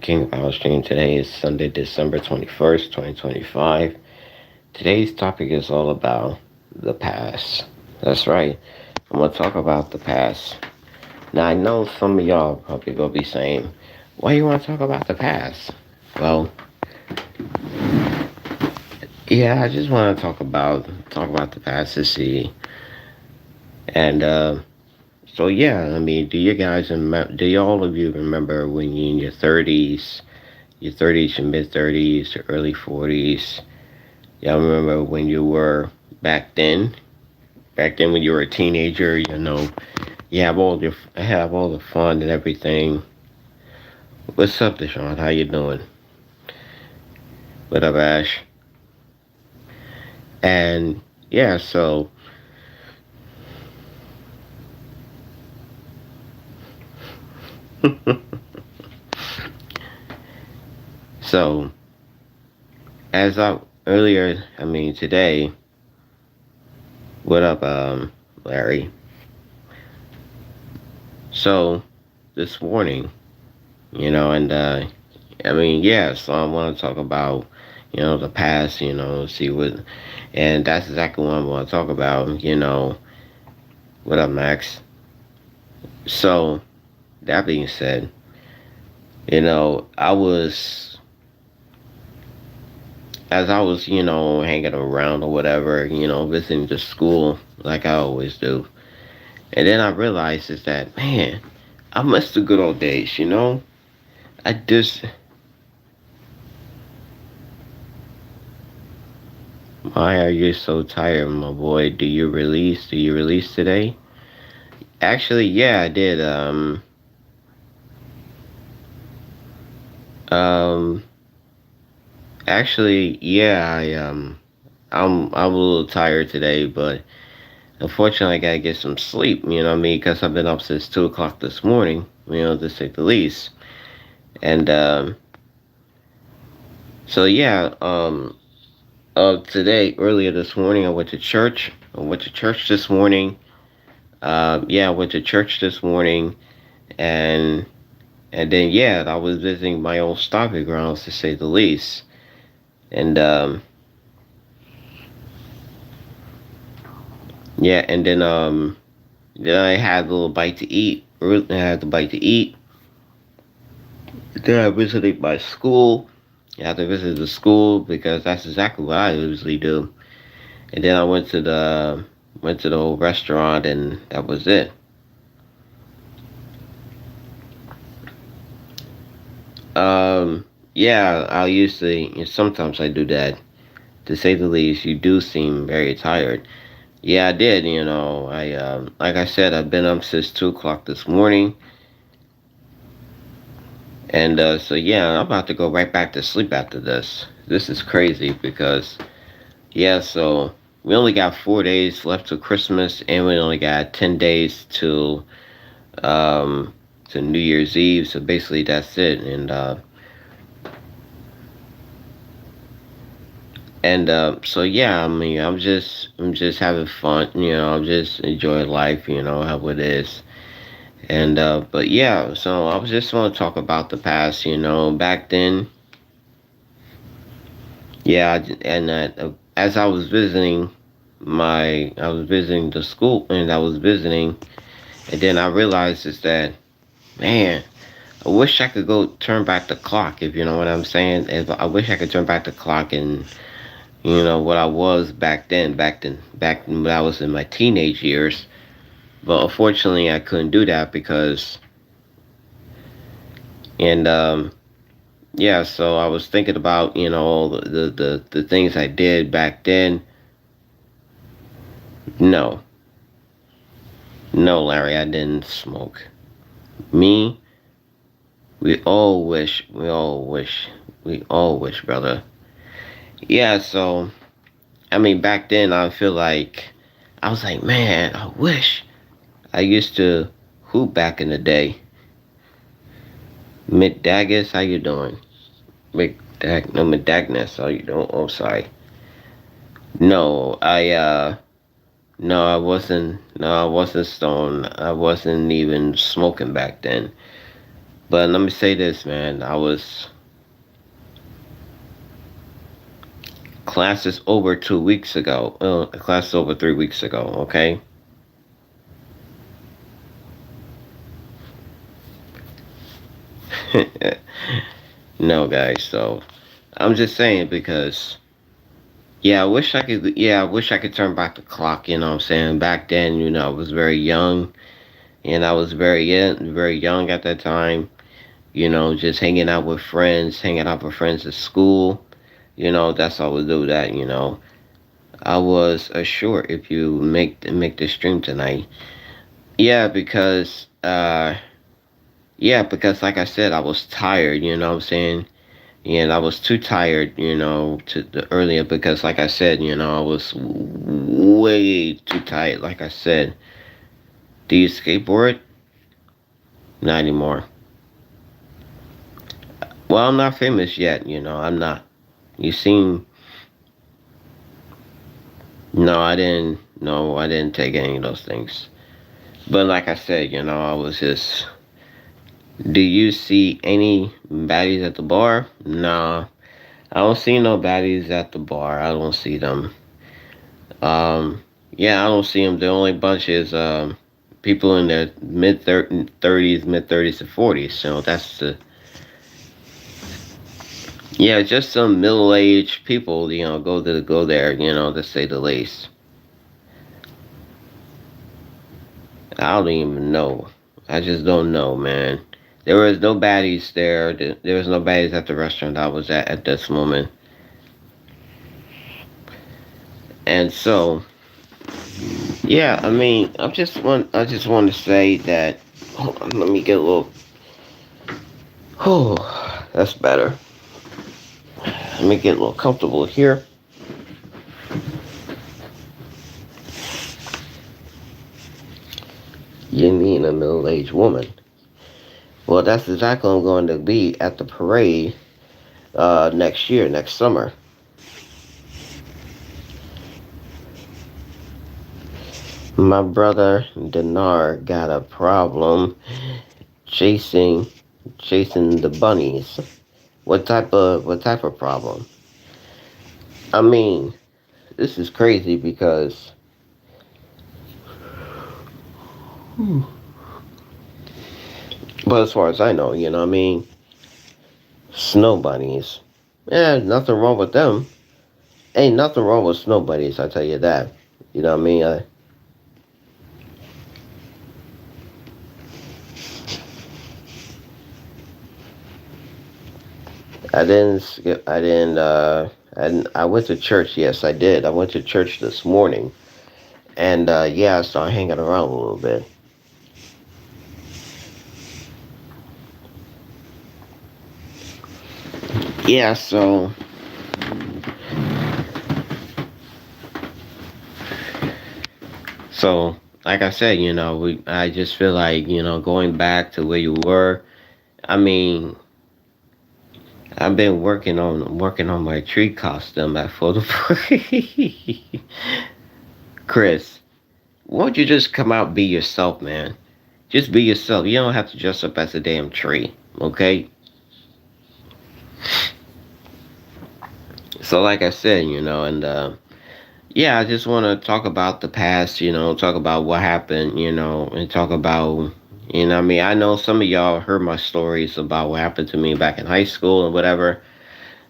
King Power Stream. Today is Sunday, December 21st, 2025. Today's topic is all about the past. That's right. I'm going to talk about the past. Now, I know some of y'all probably going to be saying, why you want to talk about the past? Well, yeah, I just want to talk about the past to see. And, so yeah, I mean, do you all of you remember when you in your 30s, your mid 30s, your early 40s? Y'all remember when you were back then when you were a teenager, have all the fun and everything. What's up, Deshaun? How you doing? What up, Ash? And yeah, so as I earlier, I mean today, what up, Larry? So this morning, and I mean, yeah, so I want to talk about, the past, see what, and that's exactly what I want to talk about, what up, Max? So, that being said, as I was, hanging around or whatever, visiting the school like I always do, and then I realized is that, man, I miss the good old days, I just, why are you so tired, my boy? Do you release today? Actually, yeah, I did. Um, actually, yeah, I'm a little tired today, but unfortunately, I gotta get some sleep. You know what I mean? Because I've been up since 2 o'clock this morning. To say the least. And so yeah, today earlier this morning, I went to church. I went to church this morning. Yeah, I went to church this morning, and then yeah, I was visiting my old stomping grounds to say the least. And yeah, and then I had a little bite to eat. I had the bite to eat. Then I visited my school. I had to visit the school because that's exactly what I usually do. And then I went to the old restaurant, and that was it. Yeah, I usually sometimes I do that. To say the least, you do seem very tired. Yeah, I did. Like I said, I've been up since 2 o'clock this morning, and so yeah, I'm about to go right back to sleep after this. This is crazy because yeah, so we only got 4 days left till Christmas, and we only got 10 days um to New Year's Eve. So basically, that's it. And so yeah, I mean, I'm just having fun. I'm just enjoying life. How it is. And but yeah, so I was just want to talk about the past. Back then, yeah, and as I was visiting the school, and I was visiting, and then I realized is that, man, I wish I could go turn back the clock. If you know what I'm saying, if I wish I could turn back the clock and what I was back when I was in my teenage years. But unfortunately, I couldn't do that because, and yeah, so I was thinking about the things I did back then. No, no, Larry, I didn't smoke. Me, we all wish, brother. Yeah, so I mean, back then I was like, man, I wish I used to hoop back in the day. McDaggis, how you doing? McDagnus, how you doing? Oh, sorry. No, no, I wasn't. No, I wasn't stoned. I wasn't even smoking back then. But let me say this, man. I was classes over 2 weeks ago. Classes over 3 weeks ago. Okay. No, guys. So I'm just saying because yeah, I wish I could. Yeah, I wish I could turn back the clock. You know what I'm saying? Back then, I was very young, and I was very young at that time. Just hanging out with friends, hanging out with friends at school. That's how we do that. I was assured if you make this stream tonight. Yeah, because like I said, I was tired. You know what I'm saying? And I was too tired, to the earlier because, like I said, I was way too tired. Like I said, do you skateboard? Not anymore. Well, I'm not famous yet. I'm not. You seen? No, I didn't. No, I didn't take any of those things. But like I said, I was just. Do you see any baddies at the bar? Nah, I don't see no baddies at the bar. I don't see them. Um, yeah, I don't see them. The only bunch is people in their mid 30s to 40s. So that's the yeah, just some middle-aged people. Go there. To say the least. I don't even know. I just don't know, man. There was no baddies there. There was no baddies at the restaurant I was at this moment. And so, yeah, I mean, I just want to say that. Hold on, let me get a little. Oh, that's better. Let me get a little comfortable here. You mean a middle-aged woman? Well, that's exactly what I'm going to be at the parade next year, next summer. My brother Dinar got a problem chasing chasing the bunnies. What type of problem? I mean, this is crazy because but as far as I know, what I mean, snow bunnies. Yeah, nothing wrong with them. Ain't nothing wrong with snow bunnies, I tell you that. You know what I mean? I didn't skip. I didn't. I went to church. Yes, I did. I went to church this morning, and yeah, I started hanging around a little bit. Yeah, so like I said, I just feel like going back to where you were. I mean, I've been working on my tree costume at photo. Chris, won't you just come out and be yourself, man? Just be yourself. You don't have to dress up as a damn tree, okay? So, like I said, and yeah, I just want to talk about the past, talk about what happened, and talk about, I mean, I know some of y'all heard my stories about what happened to me back in high school and whatever,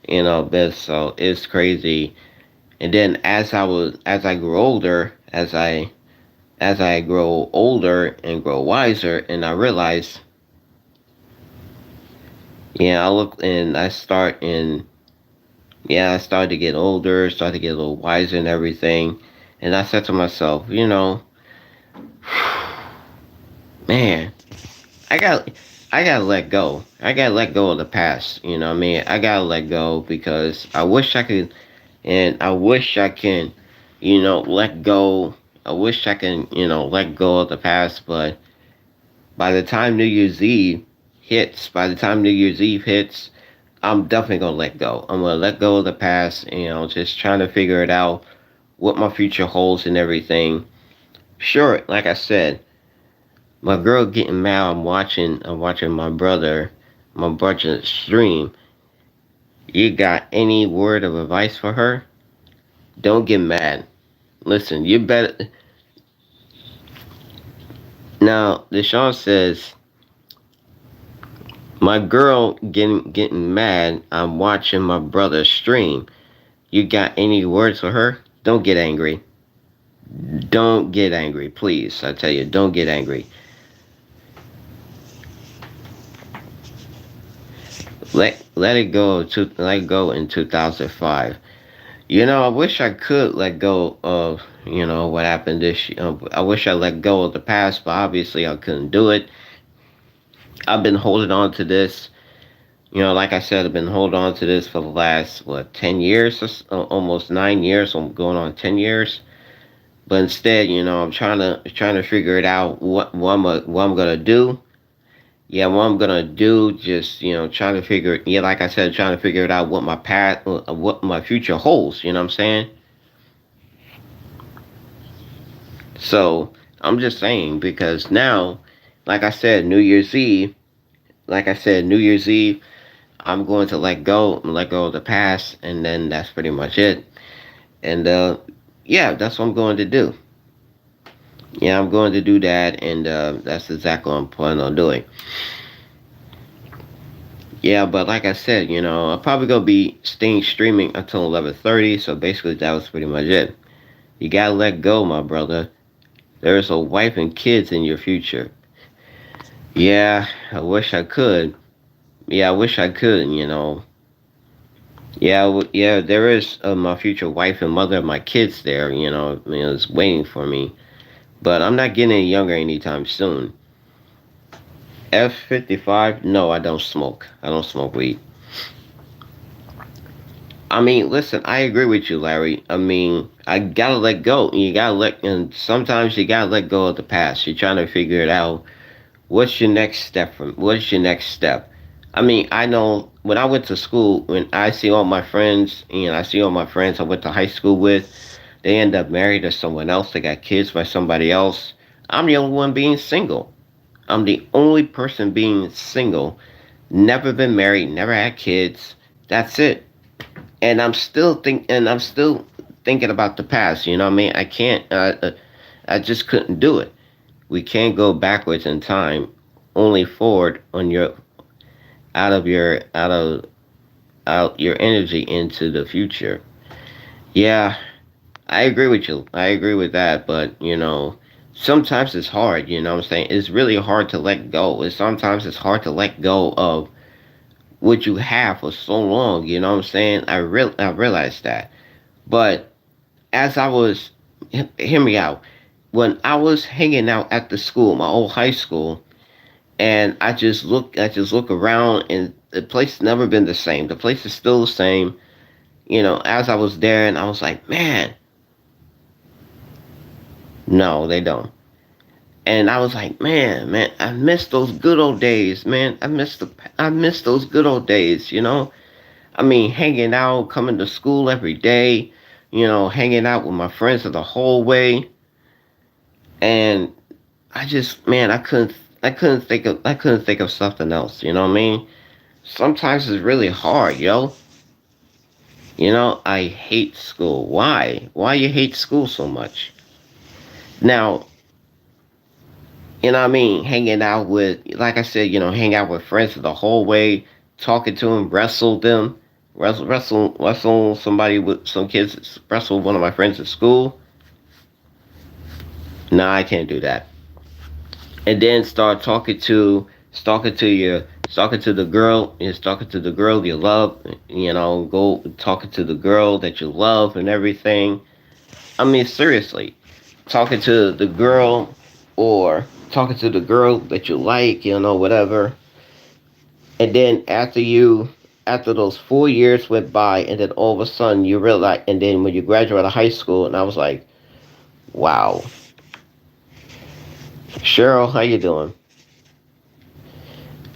but so it's crazy. And then as I grew older, as I grow older and grow wiser, and I realize, yeah, I look and I start in, yeah, I started to get older, started to get a little wiser and everything. And I said to myself, man, I got, I gotta let go. I gotta let go of the past. You know what I mean? I gotta let go because I wish I could, and I wish I can, let go. I wish I can, let go of the past, but by the time New Year's Eve hits, I'm definitely gonna let go. I'm gonna let go of the past, just trying to figure it out, what my future holds and everything. Sure, like I said, my girl getting mad. I'm watching my brother stream. You got any word of advice for her? Don't get mad. Listen, you better. Now, Deshaun says, my girl getting mad. I'm watching my brother stream. You got any words for her? Don't get angry. Don't get angry, please. I tell you, don't get angry. Let it go. Let it go in 2005. I wish I could let go of what happened this year. I wish I let go of the past, but obviously I couldn't do it. I've been holding on to this. Like I said, I've been holding on to this for the last 10 years, almost 9 years. I'm going on 10 years. But instead, I'm trying to figure it out. What I'm gonna do. Yeah, what I'm gonna do. Just trying to figure. Yeah, like I said, trying to figure it out. What my path, what my future holds. You know what I'm saying? So I'm just saying because now, like I said, New Year's Eve. Like I said, New Year's Eve. I'm going to let go of the past, and then that's pretty much it. And yeah, that's what I'm going to do. Yeah, I'm going to do that, and that's exactly what I'm planning on doing. Yeah, but like I said, I'm probably gonna be staying streaming until 11:30. So basically, that was pretty much it. You gotta let go, my brother. There is a wife and kids in your future. Yeah, I wish I could. Yeah, I wish I could. Yeah, yeah. There is my future wife and mother of my kids there. Is waiting for me. But I'm not getting any younger anytime soon. F55? No, I don't smoke. I don't smoke weed. I mean, listen, I agree with you, Larry. I mean, I gotta let go. And sometimes you gotta let go of the past. You're trying to figure it out. What's your next step? I mean, I know when I went to school, when I see all my friends, I see all my friends I went to high school with, they end up married to someone else. They got kids by somebody else. I'm the only one being single. I'm the only person being single. Never been married, never had kids. That's it. And I'm still thinking about the past. You know what I mean? I can't. I just couldn't do it. We can't go backwards in time, only forward on your out of your out your energy into the future. Yeah, I agree with you. I agree with that, but sometimes it's hard, what I'm saying? It's really hard to let go. Sometimes it's hard to let go of what you have for so long, you know what I'm saying? I realized that. But as I was hear me out. When I was hanging out at the school, my old high school, and I just look around, and the place has never been the same. The place is still the same. As I was there, and I was like, man, no, they don't. And I was like, man, I miss those good old days, man. I miss those good old days. I mean, hanging out, coming to school every day, hanging out with my friends the whole way, and man, I couldn't think of something else. You know what I mean? Sometimes it's really hard, yo. I hate school. Why? Why you hate school so much? Now, what I mean? Hanging out with, like I said, hang out with friends the whole way, talking to them, wrestle somebody with some kids, wrestle one of my friends at school. No, I can't do that. And then start talking to the girl, talking to the girl you love. Go talking to the girl that you love and everything. I mean, seriously, talking to the girl or talking to the girl that you like, whatever. And then after those 4 years went by, and then all of a sudden you realize, and then when you graduate out of high school, and I was like, wow, Cheryl, how you doing?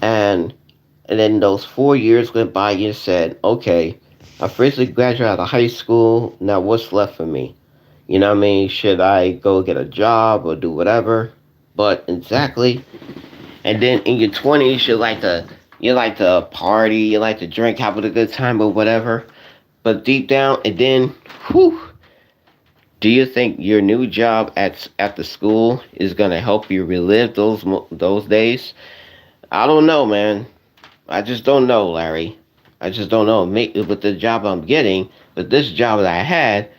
And and then those 4 years went by, you said, okay, I officially graduated out of high school. Now what's left for me? You know what I mean? Should I go get a job or do whatever? But exactly. And then in your 20s, you like to party, you like to drink, have a good time, or whatever. But deep down, and then, whew, do you think your new job at the school is gonna help you relive those days? I don't know, man. I just don't know, Larry. I just don't know. With the job I'm getting, with this job that I had,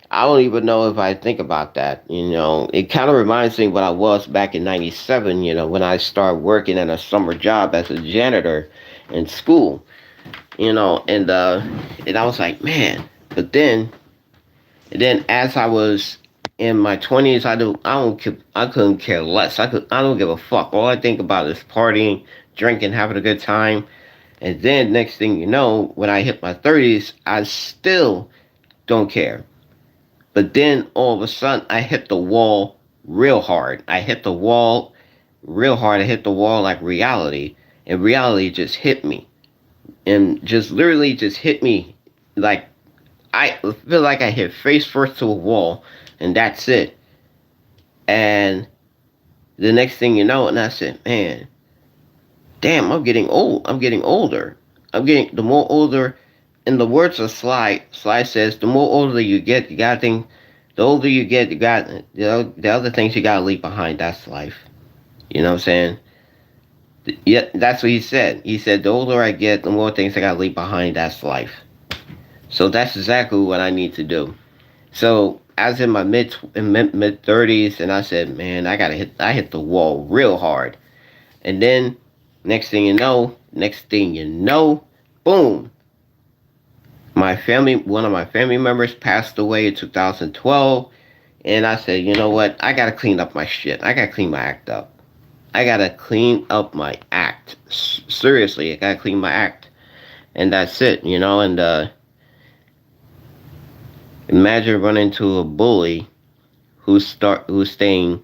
I don't even know if I think about that. It kind of reminds me what I was back in '97. When I started working at a summer job as a janitor in school. And I was like, man. But then as I was in my 20s, I couldn't care less. I don't give a fuck. All I think about is partying, drinking, having a good time. And then next thing you know, when I hit my 30s, I still don't care. But then all of a sudden, I hit the wall real hard. I hit the wall real hard. I hit the wall like reality. And reality just hit me. And just literally just hit me. Like, I feel like I hit face first to a wall. And that's it. And the next thing you know, and I said, man, damn, I'm getting old. I'm getting older. The more older, in the words of Sly says, the more older you get, you gotta think, the older you get, you got, the other things you gotta leave behind. That's life. You know what I'm saying? Yeah, that's what he said. He said, the older I get, the more things I gotta leave behind. That's life. So that's exactly what I need to do. So I was in my mid 30s, and I said, man, I hit the wall real hard. And then next thing you know, boom, one of my family members passed away in 2012, and I said, you know what? I gotta clean up my shit. I gotta clean my act up. I gotta clean up my act. Seriously, I gotta clean my act, and that's it. And imagine running into a bully who's staying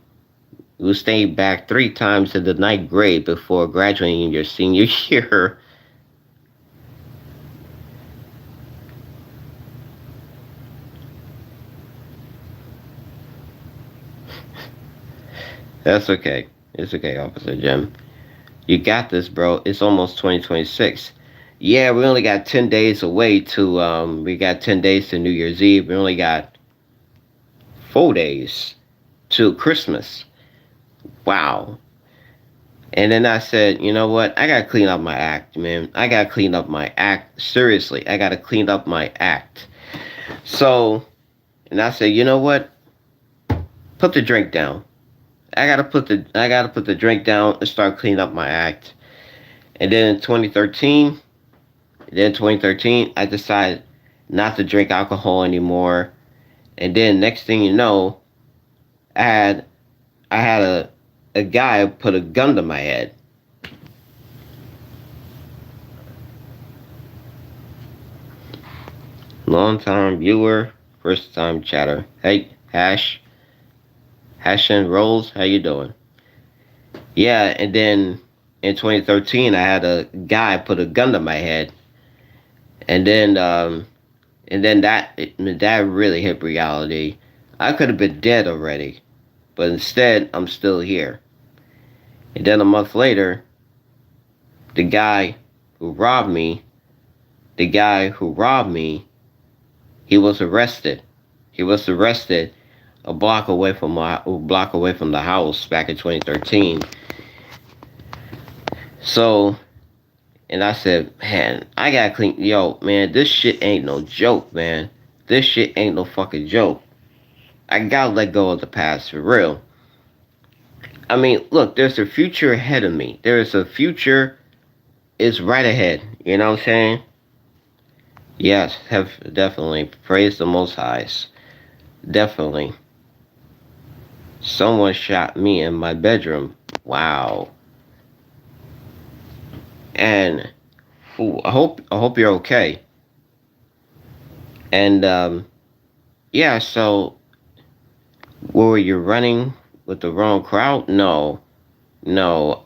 back 3 times in the ninth grade before graduating your senior year. That's okay. It's okay, Officer Jim. You got this, bro. It's almost 2026. Yeah, we only got 10 days away we got 10 days to New Year's Eve. We only got 4 days to Christmas. Wow. And then I said, you know what? I gotta clean up my act, man. I gotta clean up my act. Seriously, I gotta clean up my act. So, and I said, you know what? Put the drink down. I gotta put the drink down and start cleaning up my act. And then in 2013, I decided not to drink alcohol anymore. And then next thing you know, I had I had a guy put a gun to my head. Long time viewer, first time chatter. Hey, Hash and Rolls, how you doing? Yeah, and then in 2013, I had a guy put a gun to my head, and then that really hit reality. I could have been dead already, but instead I'm still here. And then a month later, the guy who robbed me, the guy who robbed me, he was arrested. He was arrested a block away from the house back in 2013. So, and I said, man, I gotta clean. Yo, man, this shit ain't no joke, man. This shit ain't no fucking joke. I gotta let go of the past for real. I mean, look, there's a future ahead of me. There is a future is right ahead. You know what I'm saying? Yes, have definitely praise the Most Highs. Definitely. Someone shot me in my bedroom. Wow. And ooh, I hope you're okay. And yeah, so were you running with the wrong crowd? No. No.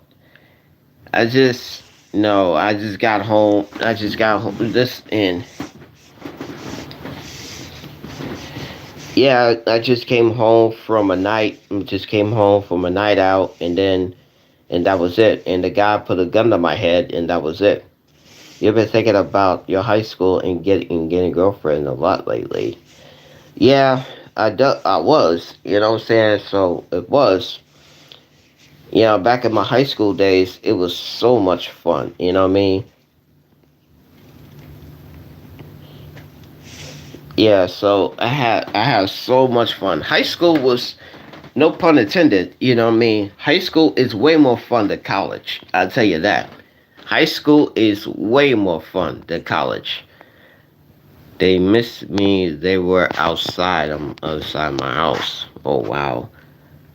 I just no, I just got home. I just got home this in Yeah, I just came home from a night. Just came home from a night out, and that was it. And the guy put a gun to my head, and that was it. You've been thinking about your high school and getting a girlfriend a lot lately. Yeah, I was. You know what I'm saying? So it was. You know, back in my high school days, it was so much fun. You know what I mean? Yeah. So I had so much fun. High school was, no pun intended. You know what I mean? High school is way more fun than college. I'll tell you that. High school is way more fun than college. They missed me. They were outside my house. Oh wow!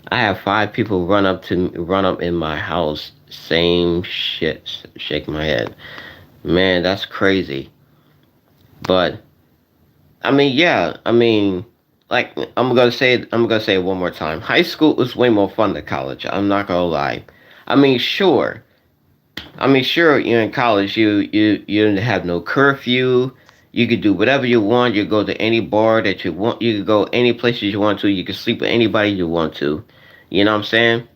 I have 5 people run up in my house. Same shit. Shake my head. Man, that's crazy. But I mean, yeah. I mean, like I'm gonna say it one more time. High school was way more fun than college. I'm not gonna lie. I mean, sure. I mean, sure, you're in college, you didn't have no curfew. You could do whatever you want. You go to any bar that you want. You could go any places you want to. You can sleep with anybody you want to. You know what I'm saying?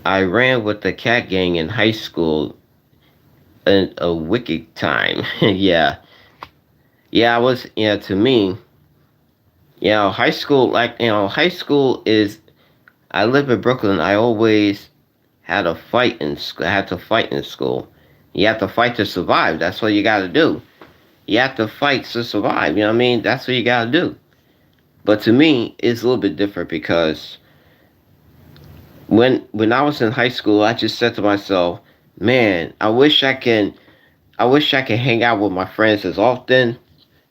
I ran with the cat gang in high school in a wicked time. Yeah, yeah. I was. Yeah, to me, high school. Like high school is. I live in Brooklyn. I always had a fight in school. I had to fight in school. You have to fight to survive. That's what you got to do. You have to fight to survive. You know what I mean? That's what you got to do. But to me, it's a little bit different because when I was in high school, I just said to myself, "Man, I wish I can hang out with my friends as often.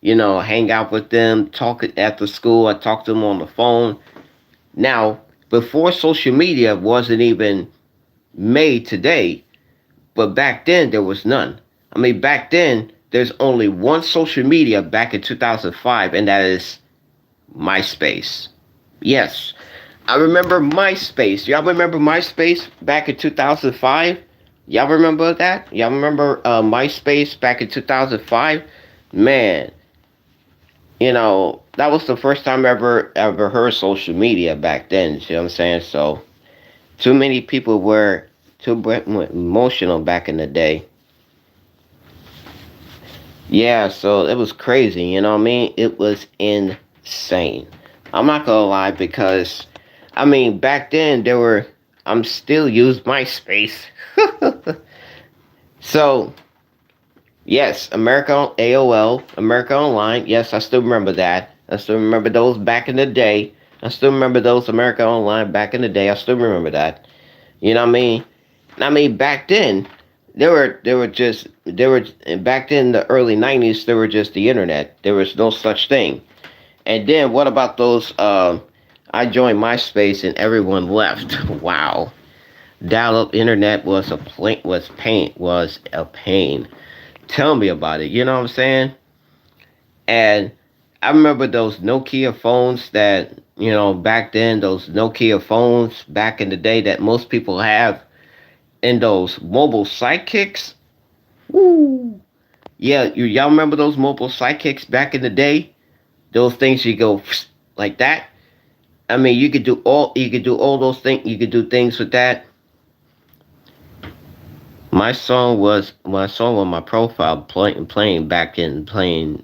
You know, hang out with them, talk after school. I talk to them on the phone. Now, before social media wasn't even made today, but back then there was none. I mean, back then there's only one social media back in 2005, and that is MySpace. Yes, I remember MySpace. Y'all remember MySpace back in 2005? Y'all remember that? Y'all remember MySpace back in 2005? Man, that was the first time I ever heard social media back then. You know what I'm saying? So too many people were too emotional back in the day. Yeah, so it was crazy, you know what I mean? It was insane. I'm not gonna lie because I mean back then there were I'm still use MySpace. So yes, America AOL, America Online, yes, I still remember that. I still remember those back in the day. I still remember those America Online back in the day. I still remember that. You know what I mean? I mean back then there were back then in the early 90s there were just the internet. There was no such thing. And then what about those I joined MySpace and everyone left. Wow. Dial-up internet was a pain. Tell me about it. You know what I'm saying? And I remember those Nokia phones that, back then, those Nokia phones back in the day that most people have, and those mobile sidekicks. Woo! Yeah, y'all remember those mobile sidekicks back in the day? Those things you go like that. I mean, you could do all those things. You could do things with that. My song on my profile playing back in playing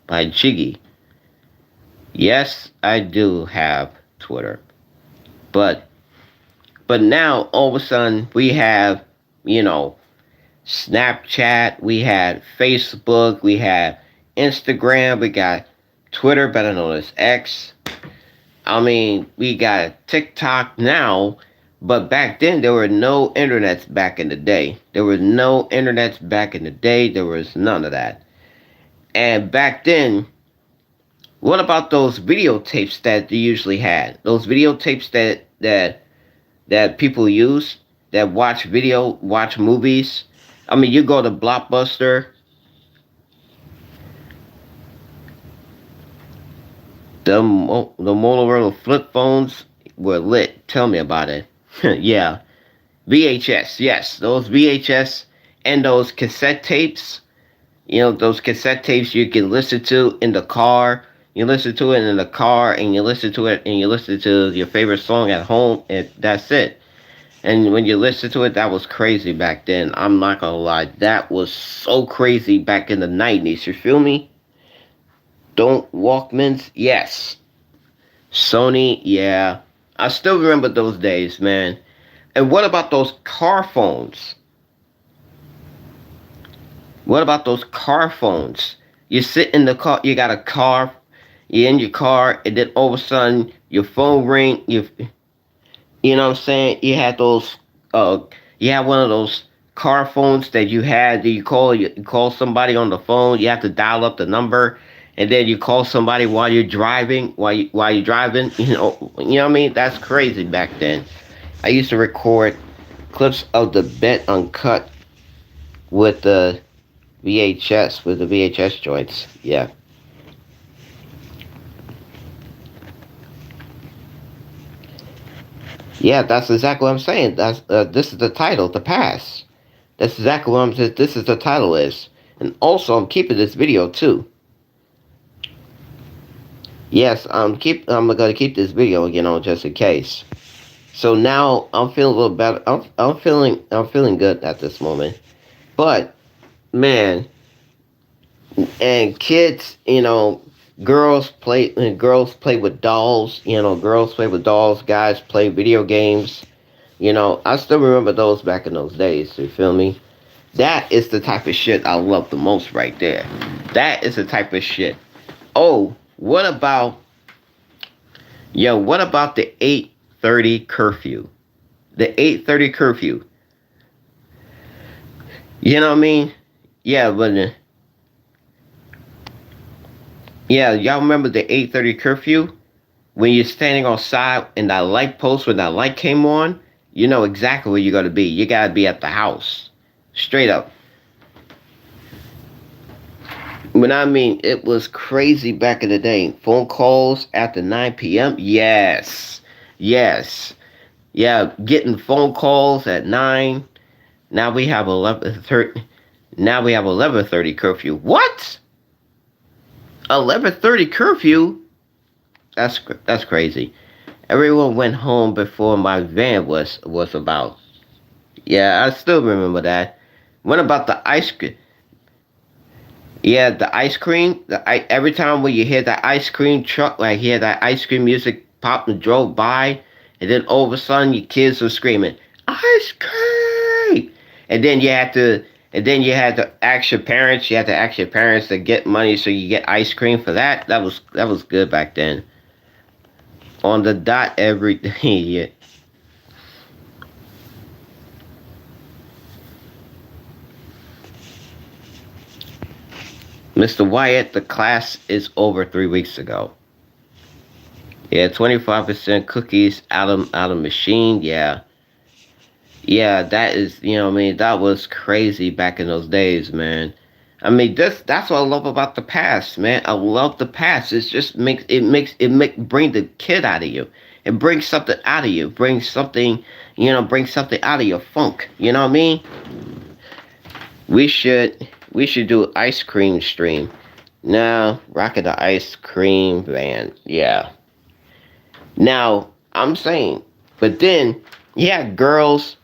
by Jiggy. Yes, I do have Twitter, but now all of a sudden we have you know Snapchat, we had Facebook, we had Instagram, we got Twitter, better known as X. I mean, we got TikTok now, but back then there were no internets back in the day. There was no internets back in the day. There was none of that. And back then, what about those videotapes that you usually had? Those videotapes that people use that watch movies. I mean, you go to Blockbuster, the Motorola flip phones were lit. Tell me about it. Yeah, VHS. Yes, those VHS and those cassette tapes. You know, those cassette tapes you can listen to in the car. You listen to it in the car, and you listen to it, and you listen to your favorite song at home, and that's it. And when you listen to it, that was crazy back then. I'm not gonna lie, that was so crazy back in the '90s. You feel me? Don't Walkmans? Yes. Sony? Yeah. I still remember those days, man. And what about those car phones? What about those car phones? You sit in the car, you got a car, you're in your car, and then all of a sudden your phone ring. You know what I'm saying? Uh, you had one of those car phones that you had. That you call somebody on the phone. You have to dial up the number, and then you call somebody while you're driving. While you're driving, you know what I mean? That's crazy back then. I used to record clips of the Bet Uncut with the VHS joints. Yeah. Yeah, that's exactly what I'm saying. That's this is the title, The Past. That's exactly what I'm saying. This is the title is. And also I'm keeping this video too. Yes, I'm gonna keep this video, just in case. So now I'm feeling a little better. I'm feeling good at this moment. But man, and kids, girls play with dolls, girls play with dolls, guys play video games. I still remember those back in those days, you feel me? That is the type of shit I love the most right there. That is the type of shit. Oh, what about the 8:30 curfew? The 8:30 curfew. You know what I mean? Yeah, yeah, y'all remember the 8:30 curfew? When you're standing outside and that light post when that light came on, you know exactly where you're gonna be. You gotta be at the house. Straight up. When I mean it was crazy back in the day. Phone calls after 9 p.m. Yes. Yes. Yeah, getting phone calls at 9. Now we have 11:30. Now we have 11:30 curfew. What? 11:30 curfew? That's crazy. Everyone went home before my van was about. Yeah, I still remember that. What about the ice cream? Yeah, the ice cream. Every time when you hear that ice cream truck, like hear that ice cream music pop and drove by, and then all of a sudden your kids were screaming, "Ice cream!" And then you had to ask your parents. You had to ask your parents to get money so you get ice cream for that. That was good back then. On the dot every day. Yeah. Mr. Wyatt, the class is over 3 weeks ago. Yeah, 25% cookies out of machine. Yeah. Yeah, that is, what I mean, that was crazy back in those days, man. I mean, that's what I love about the past, man. I love the past. It's just bring the kid out of you. It brings something out of you. Bring something out of your funk. You know what I mean? We should do ice cream stream. Now, rocking the ice cream van. Yeah. Now, I'm saying, but then, yeah, girls,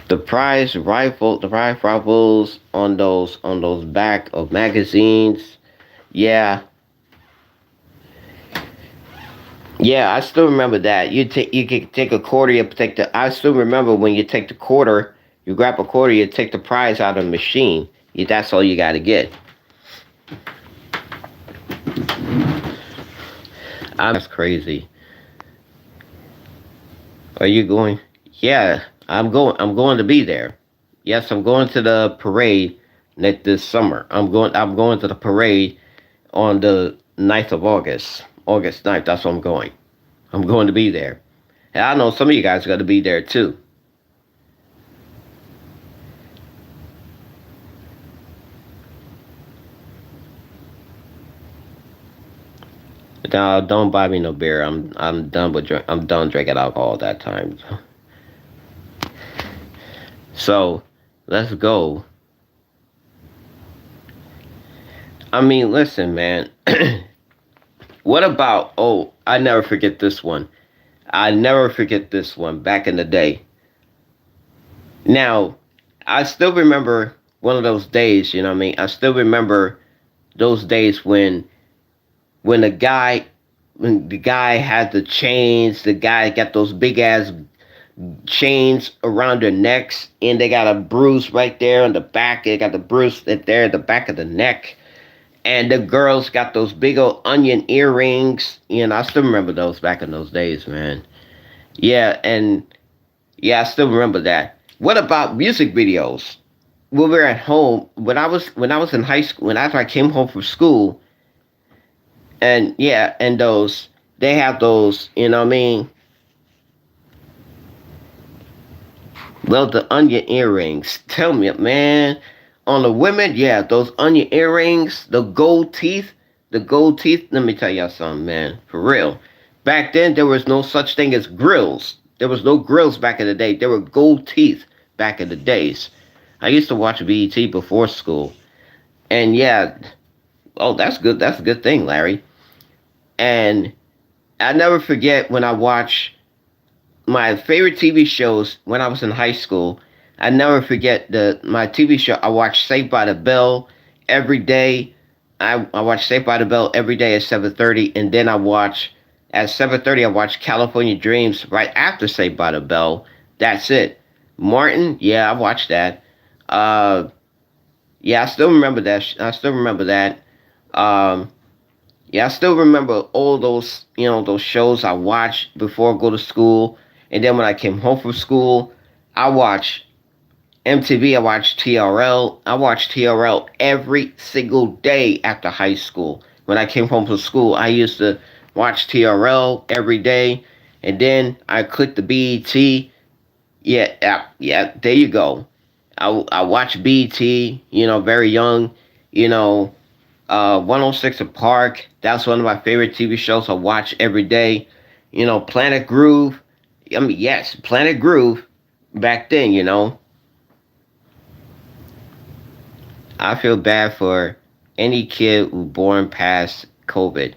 the prize rifles on those back of magazines. Yeah, yeah, I still remember that. You could take a quarter, you take the. I still remember when you take the quarter, you grab a quarter, you take the prize out of the machine. That's all you got to get. That's crazy. Are you going? Yeah, I'm going. I'm going to be there. Yes, I'm going to the parade this summer. I'm going to the parade on the 9th of August. August 9th. That's where I'm going. I'm going to be there. And I know some of you guys are going to be there too. No, don't buy me no beer. I'm done drinking alcohol at that time. So let's go. I mean, listen, man. What about, oh, I never forget this one. I never forget this one back in the day. Now, I still remember one of those days, you know what I mean? I still remember those days when the guy had the chains, the guy got those big ass chains around their necks, and they got a bruise right there on the back. They got the bruise right there at the back of the neck. And the girls got those big old onion earrings. You know, I still remember those back in those days, man. Yeah, and yeah, I still remember that. What about music videos? When we were at home, when I was in high school, when after I came home from school, and yeah, and those they have those, you know what I mean? Well, the onion earrings. Tell me, man. On the women, yeah, those onion earrings, the gold teeth. Let me tell y'all something, man. For real. Back then, there was no such thing as grills. There was no grills back in the day. There were gold teeth back in the days. I used to watch BET before school. And yeah, oh, that's good. That's a good thing, Larry. And I never forget when I watch my favorite TV shows when I was in high school. I never forget the my TV show. I watched Saved by the Bell every day. I watch Saved by the Bell every day at 7:30, and then I watch at 7:30. I watch California Dreams right after Saved by the Bell. That's it. Martin, yeah, I watched that. Uh, yeah, I still remember that. I still remember that. Um, yeah, I still remember all those, those shows I watched before I go to school. And then when I came home from school, I watched MTV, I watched TRL. I watched TRL every single day after high school. When I came home from school, I used to watch TRL every day. And then I clicked the BET. Yeah, there you go. I watched BET, very young, you know, 106 & Park. That's one of my favorite TV shows I watch every day. Planet Groove. I mean, yes, Planet Groove. Back then, I feel bad for any kid who born past COVID.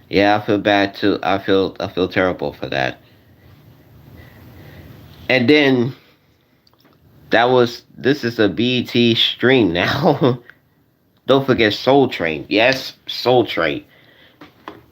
Yeah, I feel bad too. I feel terrible for that. And then this is a BET stream now. Don't forget Soul Train. Yes, Soul Train.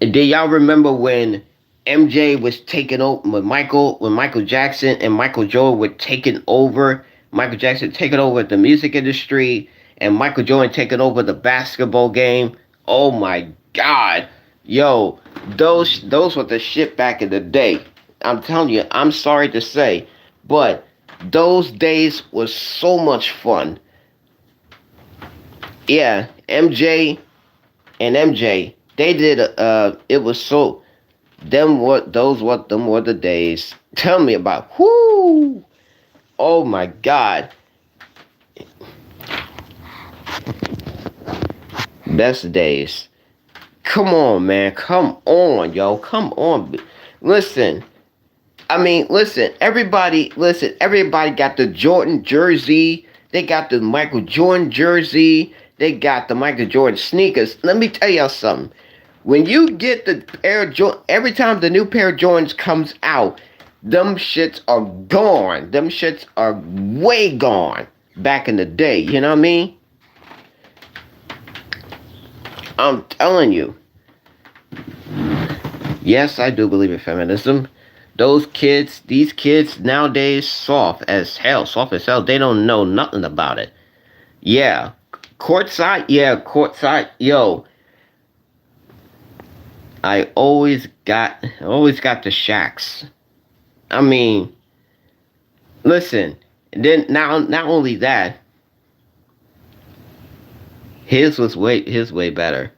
And do y'all remember when MJ was taking over when Michael Jackson and Michael Jordan were taking over? Michael Jackson taking over the music industry and Michael Jordan taking over the basketball game. Oh my God. Yo, those were the shit back in the day. I'm telling you, I'm sorry to say, but those days was so much fun. Yeah, MJ, they did it was so them were the days. Tell me about whoo. Oh my God. Best days. Come on, man. Come on, yo. Come on. Listen. Everybody got the Jordan jersey. They got the Michael Jordan jersey. They got the Michael Jordan sneakers. Let me tell y'all something. When you get the pair of Jordan, every time the new pair of Jordans comes out, them shits are gone. Them shits are way gone back in the day. You know what I mean? I'm telling you. Yes, I do believe in feminism. These kids nowadays, soft as hell. They don't know nothing about it. Yeah, courtside. Yo, I always got the Shacks. I mean, listen. Then now, not only that, his way better.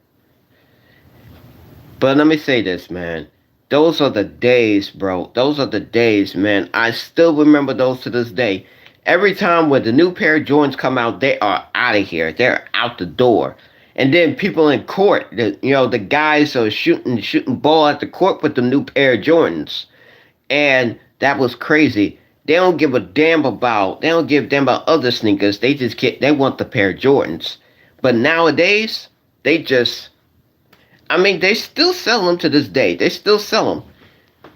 But let me say this, man. Those are the days, bro. Those are the days, man. I still remember those to this day. Every time when the new pair of Jordans come out, they are out of here. They're out the door. And then people in court, the guys are shooting ball at the court with the new pair of Jordans. And that was crazy. They don't give a damn about other sneakers. They just they want the pair of Jordans. But nowadays, they just, I mean, they still sell them to this day. They still sell them.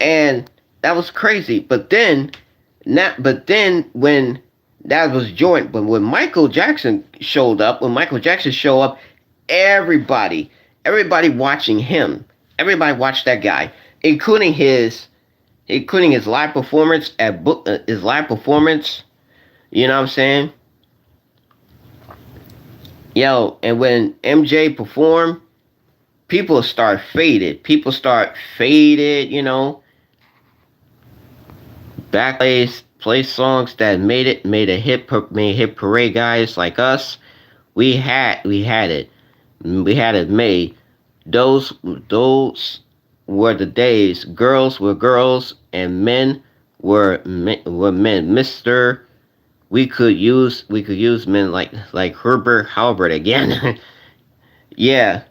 And that was crazy. But then when that was Jordan, but when Michael Jackson showed up, everybody watching him, everybody watched that guy, including his live performance his live performance. You know what I'm saying? Yo, and when MJ performed, People start faded. Play songs that made hit parade guys like us. We had it. We had it made. Those were the days. Girls were girls and men were men. We could use men like Herbert Halbert again. Yeah.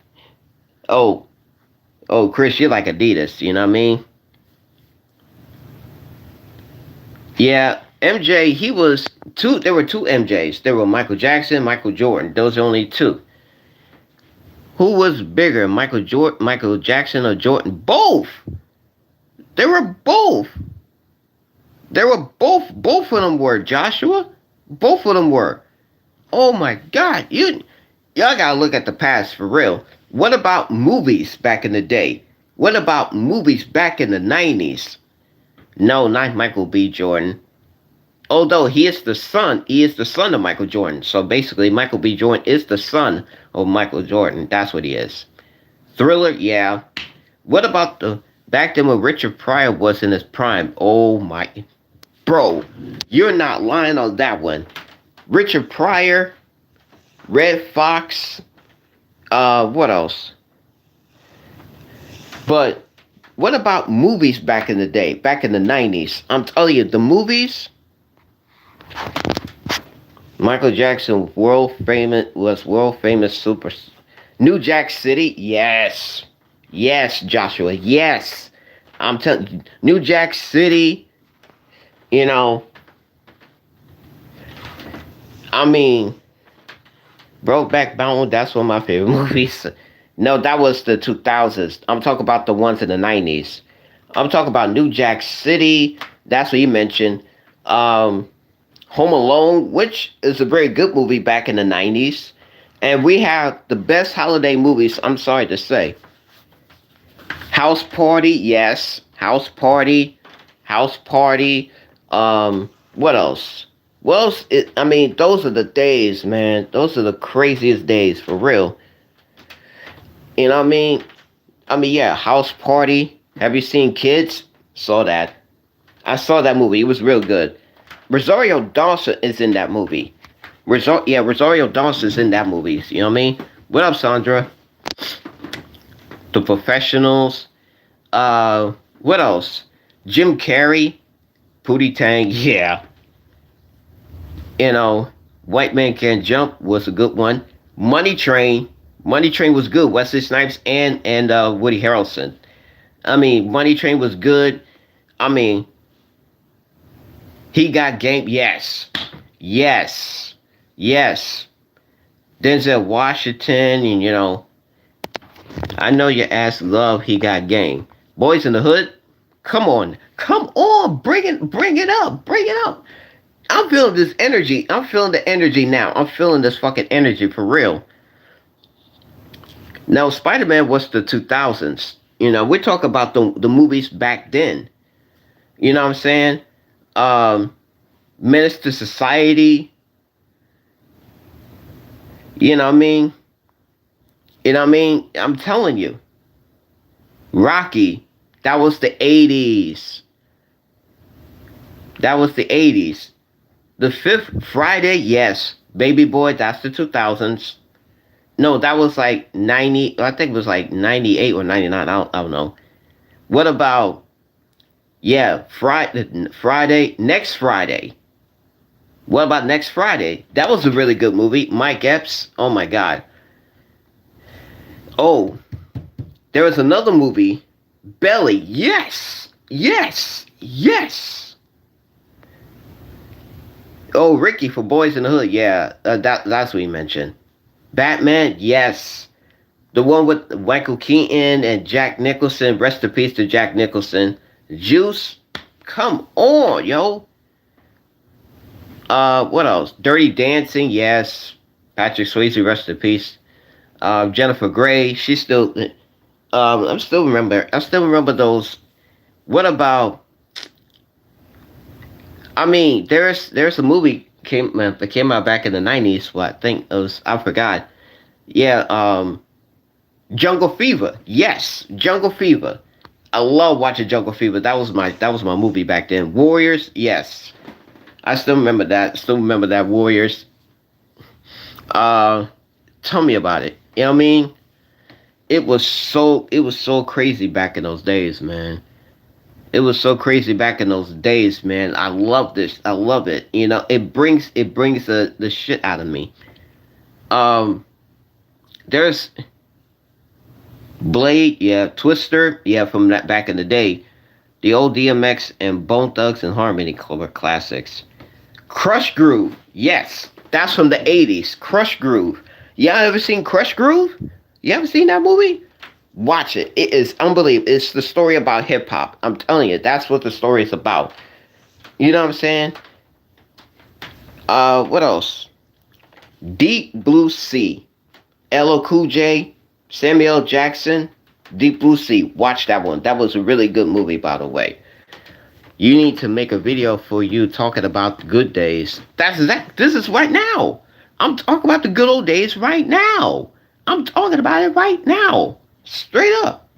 Oh, Chris, you like Adidas, you know what I mean? Yeah, MJ, he was two. There were two MJs. There were Michael Jackson, Michael Jordan. Those are only two. Who was bigger, Michael Jackson, or Jordan? Both. They were both. They were both. Both of them were Joshua. Both of them were. Oh my God, y'all gotta look at the past for real. What about movies back in the day? What about movies back in the 90s? No, not Michael B. Jordan. Although he is the son of Michael Jordan. So basically, Michael B. Jordan is the son of Michael Jordan. That's what he is. Thriller, yeah. What about the back then when Richard Pryor was in his prime? Oh my, bro, you're not lying on that one. Richard Pryor, Red Fox. What else? But what about movies back in the day, back in the 90s? I'm telling you, the movies. Michael Jackson, world famous super. New Jack City, yes, yes, Joshua, yes. I'm telling you, New Jack City. You know, I mean, Brokeback Mountain. That's one of my favorite movies. No, that was the 2000s. I'm talking about the ones in the 90s. I'm talking about New Jack City. That's what you mentioned. Home Alone, which is a very good movie back in the 90s. And we have the best holiday movies, I'm sorry to say. House Party, yes. House Party. House Party. What else? I mean, those are the days, man. Those are the craziest days, for real. You know what I mean? Yeah, House Party. Have you seen Kids? Saw that. I saw that movie. It was real good. Rosario Dawson is in that movie. Rosario Dawson's in that movie. You know what I mean? What up, Sandra? The Professionals. What else? Jim Carrey. Pootie Tang. Yeah. White Man Can't Jump was a good one. Money Train. Money Train was good. Wesley Snipes and Woody Harrelson. I mean, Money Train was good. I mean, He Got Game. Yes. Yes. Yes. Denzel Washington, and I know your ass love He Got Game. Boys in the Hood. Come on. Come on. Bring it up. Bring it up. I'm feeling this energy. I'm feeling the energy now. I'm feeling this fucking energy for real. Now, Spider-Man was the 2000s. We're talking about the movies back then. You know what I'm saying? Menace to Society. You know what I mean? You know what I mean? I'm telling you. Rocky. That was the 80s. That was the 80s. The Fifth Friday, yes. Baby Boy, that's the 2000s. No, that was like 90. I think it was like 98 or 99. I don't know. What about, yeah, Friday, Next Friday. What about Next Friday? That was a really good movie. Mike Epps, oh my God. Oh, there was another movie, Belly. Yes, yes, yes. Oh, Ricky for Boys in the Hood. Yeah, that's what he mentioned. Batman, yes. The one with Michael Keaton and Jack Nicholson. Rest in peace to Jack Nicholson. Juice, come on, yo. What else? Dirty Dancing, yes. Patrick Swayze, rest in peace. Jennifer Grey, she's still. I still remember those. What about? I mean, there's a movie that came out back in the '90s. What I think it was, I forgot. Yeah, Jungle Fever. Yes, Jungle Fever. I love watching Jungle Fever. That was my movie back then. Warriors. Yes, I still remember that. Still remember that Warriors. Uh, Tell me about it. You know what I mean? It was so crazy back in those days, man. It was so crazy back in those days, man. I love this. I love it. You know, it brings the shit out of me. Um, there's Blade, yeah, Twister, yeah, from that back in the day. The old DMX and Bone Thugs and Harmony were classics. Crush Groove, yes, that's from the '80s. Crush Groove. Y'all ever seen Crush Groove? You ever seen that movie? Watch it. It is unbelievable. It's the story about hip hop. I'm telling you, that's what the story is about. You know what I'm saying? What else? Deep Blue Sea. LL Cool J, Samuel Jackson, Deep Blue Sea. Watch that one. That was a really good movie, by the way. You need to make a video for you talking about the good days. This is right now. I'm talking about the good old days right now. I'm talking about it right now. Straight up.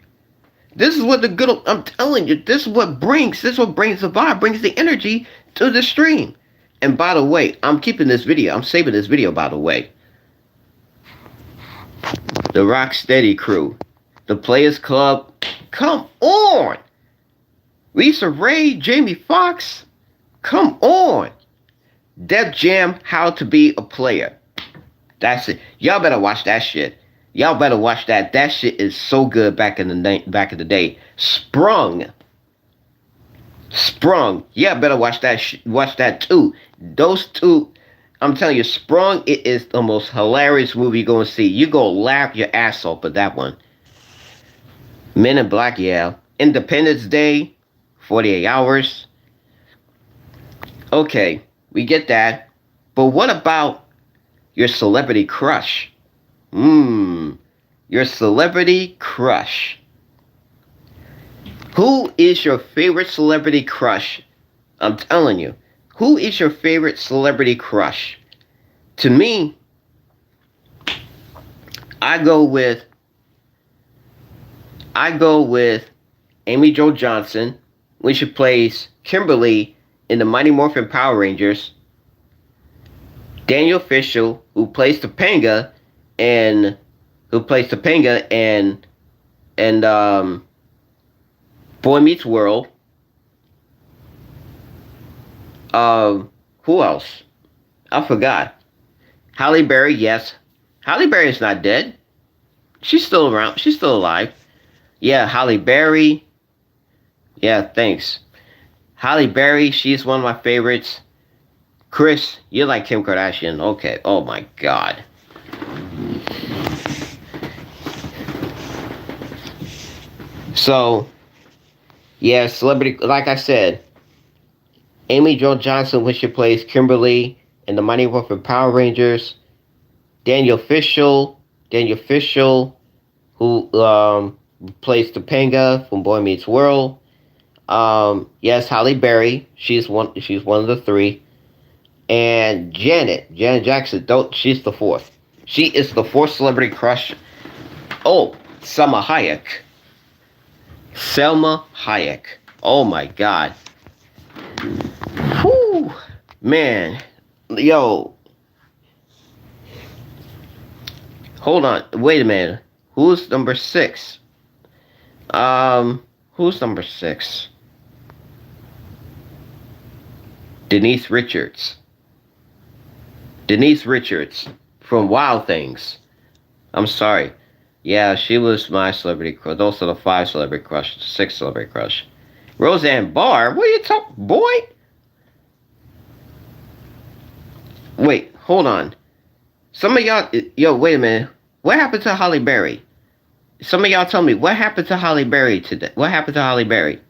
This is what the good old, I'm telling you, this is what brings the vibe, brings the energy to the stream. And by the way, I'm saving this video, by the way. The Rocksteady crew. The Players Club. Come on. Lisa Ray, Jamie Foxx. Come on. Def Jam, How to Be a Player. That's it. Y'all better watch that shit. Y'all better watch that. That shit is so good back in the day. Sprung. Yeah, better watch that. Watch that too. Those two. I'm telling you, Sprung. It is the most hilarious movie you're gonna see. You go laugh your ass off at that one. Men in Black. Yeah. Independence Day. 48 Hours. Okay, we get that. But what about your celebrity crush? Your celebrity crush. Who is your favorite celebrity crush? I'm telling you. Who is your favorite celebrity crush? To me, I go with I go with Amy Jo Johnson when she plays Kimberly in the Mighty Morphin Power Rangers. Daniel Fishel, who plays Topanga and and Boy Meets World. Who else? I forgot. Halle Berry, yes. Halle Berry is not dead. She's still around. She's still alive. Yeah, Halle Berry. Yeah, thanks. Halle Berry, she's one of my favorites. Chris, you like Kim Kardashian. Okay. Oh my God. So, yeah, celebrity, like I said, Amy Jo Johnson when she plays Kimberly in the Mighty Morphin Power Rangers. Daniel Fishel, who plays Topanga from Boy Meets World. Yes, Halle Berry. She's one. She's one of the three. And Janet Jackson. Don't. She's the fourth. She is the fourth celebrity crush. Oh, Selma Hayek. Oh my God. Whew, man. Yo, hold on. Wait a minute. Who's number six? Who's number six? Denise Richards. Denise Richards from Wild Things. I'm sorry. Yeah, she was my celebrity crush. Those are the five celebrity crush, six celebrity crush. Roseanne Barr. What are you talking, boy? Wait, hold on. Some of y'all, yo, wait a minute. What happened to Holly Berry? Some of y'all tell me what happened to Holly Berry today. What happened to Holly Berry?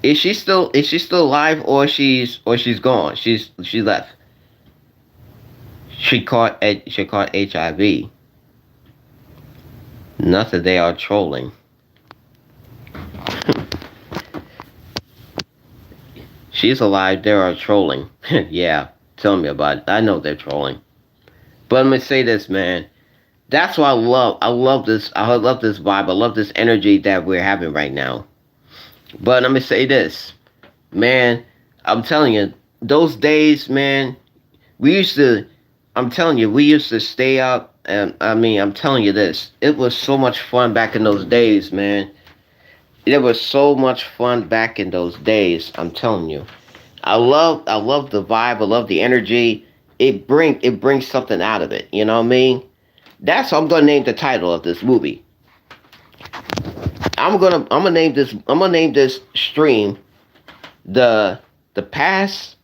Is she still alive, or she's gone? She left. She caught HIV. Nothing. They are trolling. She's alive. They are trolling. Yeah, tell me about it. I know they're trolling. But let me say this, man. That's what I love. I love this. I love this vibe. I love this energy that we're having right now. But let me say this, man. I'm telling you, those days, man. We used to. I'm telling you, we used to stay up. And I mean, I'm telling you this. It was so much fun back in those days, man. It was so much fun back in those days. I'm telling you. I love the vibe. I love the energy. It brings something out of it. You know what I mean? That's what I'm gonna name the title of this movie. I'm gonna name this stream the past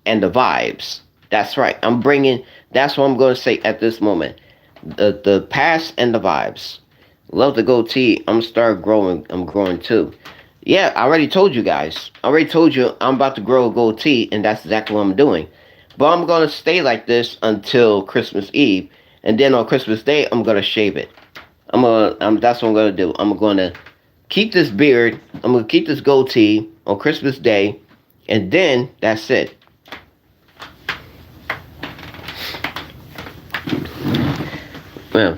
and the vibes. That's right. That's what I'm gonna say at this moment. The past and the vibes. Love the goatee. I'm start growing. I'm growing too. Yeah, I already told you guys. I already told you I'm about to grow a goatee, and that's exactly what I'm doing. But I'm gonna stay like this until Christmas Eve, and then on Christmas Day I'm gonna shave it. That's what I'm gonna do. I'm gonna keep this beard. I'm gonna keep this goatee on Christmas Day, and then that's it. Well,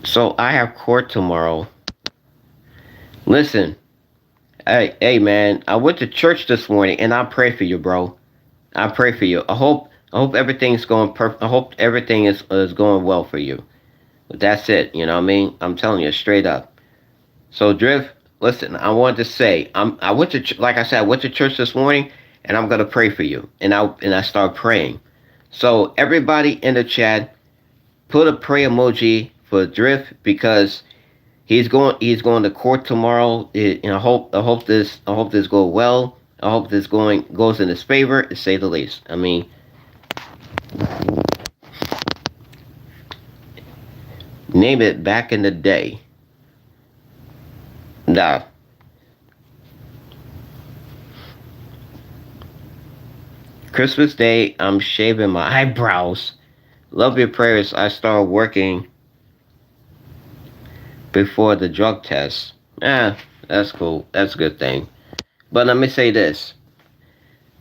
so I have court tomorrow. Listen, hey man, I went to church this morning, and I pray for you, bro. I pray for you. I hope everything's going perfect. I hope everything is going well for you. But that's it. You know what I mean? I'm telling you straight up. So Drift, listen, I wanted to say, I went to like I said, I went to church this morning, and I'm gonna pray for you. And I start praying. So everybody in the chat, put a pray emoji for Drift because he's going to court tomorrow. And I hope this goes well. I hope this goes in his favor, to say the least. I mean, name it back in the day. Nah. Christmas Day, I'm shaving my eyebrows. Love your prayers. I start working before the drug test. That's cool. That's a good thing. But let me say this.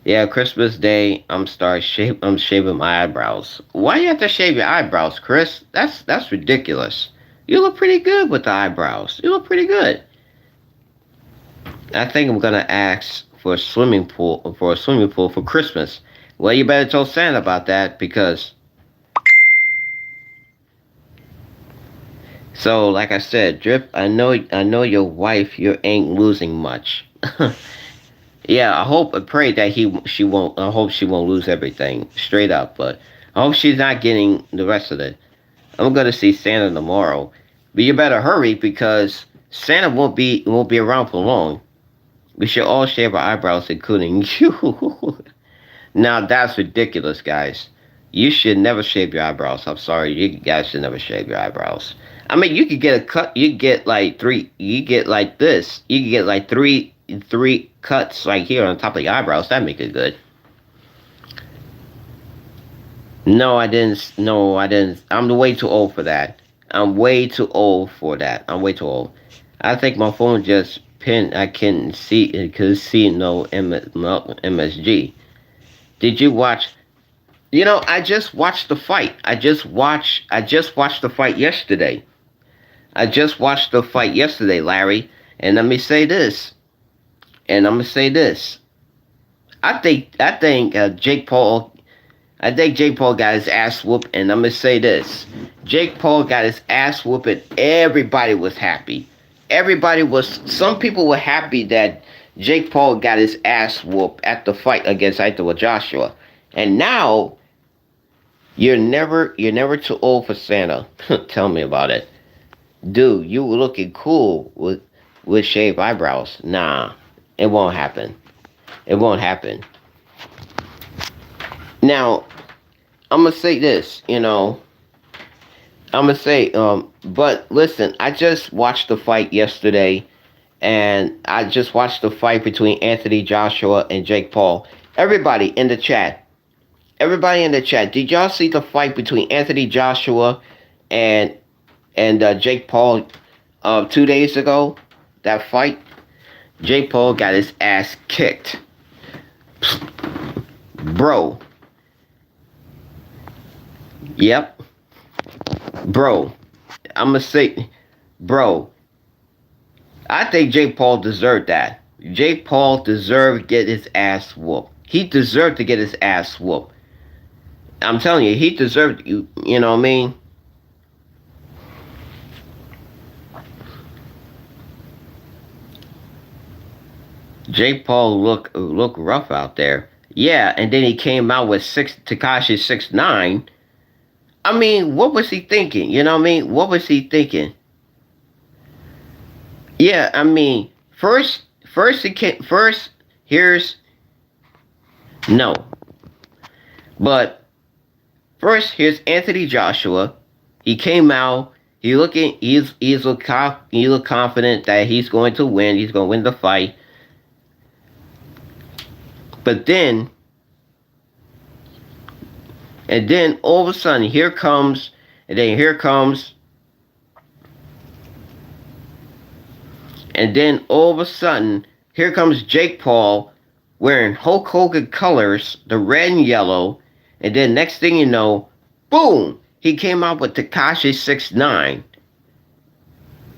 Yeah, Christmas Day, I'm shaving my eyebrows. Why you have to shave your eyebrows, Chris? That's ridiculous. You look pretty good with the eyebrows. You look pretty good. I think I'm gonna ask for a swimming pool for Christmas. Well, you better tell Santa about that because so like I said, Drip, I know your wife you ain't losing much. Yeah, I pray that she won't. I hope she won't lose everything straight up. But I hope she's not getting the rest of it. I'm gonna see Santa tomorrow, but you better hurry because Santa won't be around for long. We should all shave our eyebrows, including you. Now that's ridiculous, guys. You should never shave your eyebrows. I'm sorry, you guys should never shave your eyebrows. I mean, you could get a cut. You get like three. You get like this. You could get like three cuts like here on top of your eyebrows. That make it good. No, I didn't. No, I didn't. I'm way too old for that. I'm way too old for that. I'm way too old. I think my phone just pinned. I can see it. Could see no MSG. Did you watch? You know, I just watched the fight. I just watched the fight yesterday. I just watched the fight yesterday, Larry. And let me say this. And I'm gonna say this. I think Jake Paul. I think Jake Paul got his ass whooped, and I'm gonna say this: Jake Paul got his ass whooped. And everybody was happy. Everybody was. Some people were happy that Jake Paul got his ass whooped at the fight against Anthony Joshua. And now you're never too old for Santa. Tell me about it, dude. You were looking cool with with shaved eyebrows. Nah, it won't happen. It won't happen. Now, I'm gonna say this, I'm gonna say, but listen, I just watched the fight yesterday, and I just watched the fight between Anthony Joshua and Jake Paul. Everybody in the chat, everybody in the chat, did y'all see the fight between Anthony Joshua and Jake Paul 2 days ago? That fight, Jake Paul got his ass kicked, bro. Yep, bro. I'm gonna say, bro. I think Jake Paul deserved that. Jake Paul deserved to get his ass whooped. He deserved to get his ass whooped. I'm telling you, he deserved. You know what I mean? Jake Paul look rough out there. Yeah, and then he came out with Tekashi 6ix9ine. I mean, what was he thinking? You know what I mean? What was he thinking? Yeah, I mean, first he came first. Here's no, but first here's Anthony Joshua. He came out. He look confident that he's going to win. He's going to win the fight. But then, and then all of a sudden, here comes, and then here comes, and then all of a sudden, here comes Jake Paul wearing Hulk Hogan colors, the red and yellow, and then next thing you know, boom, he came out with Tekashi 6ix9ine.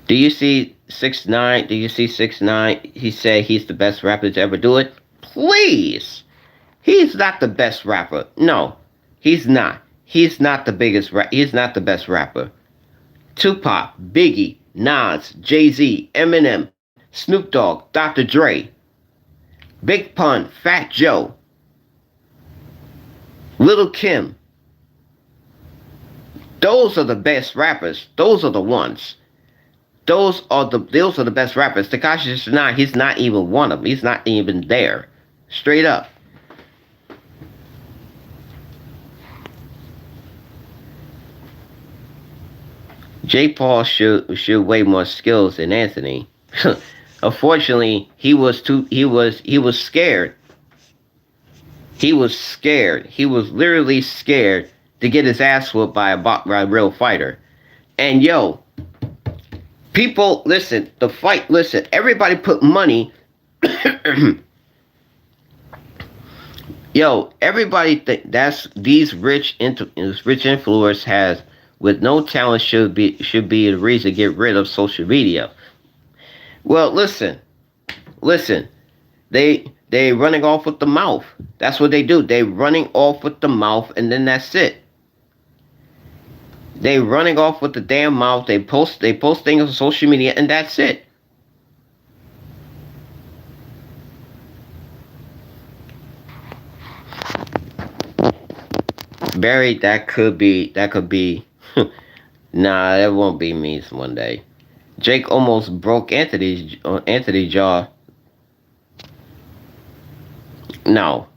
Do you see 6ix9ine? Do you see 6ix9ine? He said he's the best rapper to ever do it. Please, he's not the best rapper. No, he's not. He's not the biggest. He's not the best rapper. Tupac, Biggie, Nas, Jay-Z, Eminem, Snoop Dogg, Dr. Dre, Big Pun, Fat Joe, Little Kim. Those are the best rappers. Those are the ones. Those are the best rappers. Tekashi 6ix9ine, he's not even one of them. He's not even there. Straight up. Jake Paul should way more skills than Anthony. Unfortunately, he was scared. He was scared. He was literally scared to get his ass whooped by a real fighter. And yo, people, listen, the fight, listen, everybody put money. Yo, everybody think that's these rich influencers has with no talent should be the reason to get rid of social media. Well, listen, they running off with the mouth. That's what they do. They running off with the mouth, and then that's it. They running off with the damn mouth. They post things on social media, and that's it. Barry, that could be. Nah, that won't be me one day. Jake almost broke Anthony's jaw. No.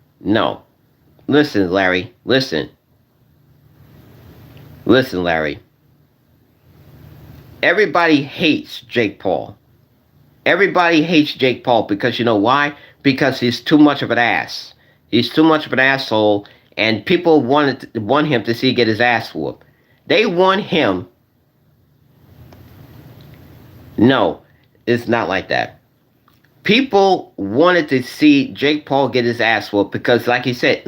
Listen, Larry. Listen, Larry. Everybody hates Jake Paul. Everybody hates Jake Paul because you know why? Because he's too much of an ass. He's too much of an asshole, and people want him to get his ass whooped. They want him. No, it's not like that. People wanted to see Jake Paul get his ass whooped because, like he said,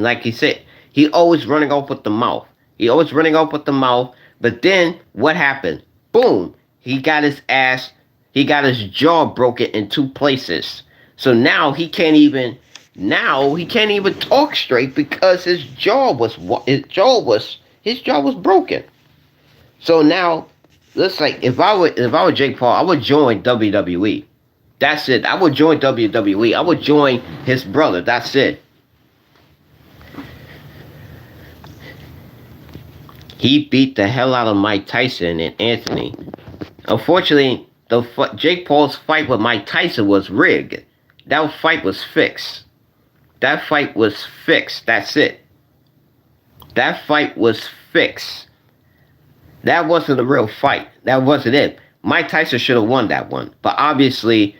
he always running off with the mouth. But then what happened? Boom! He got his jaw broken in two places. So now he can't even talk straight because his jaw was broken. So now, let's like if I were Jake Paul, I would join WWE. That's it. I would join WWE. I would join his brother. That's it. He beat the hell out of Mike Tyson and Anthony. Unfortunately, Jake Paul's fight with Mike Tyson was rigged. That fight was fixed. That fight was fixed. That's it. That fight was fixed. That wasn't a real fight. That wasn't it. Mike Tyson should have won that one. But obviously,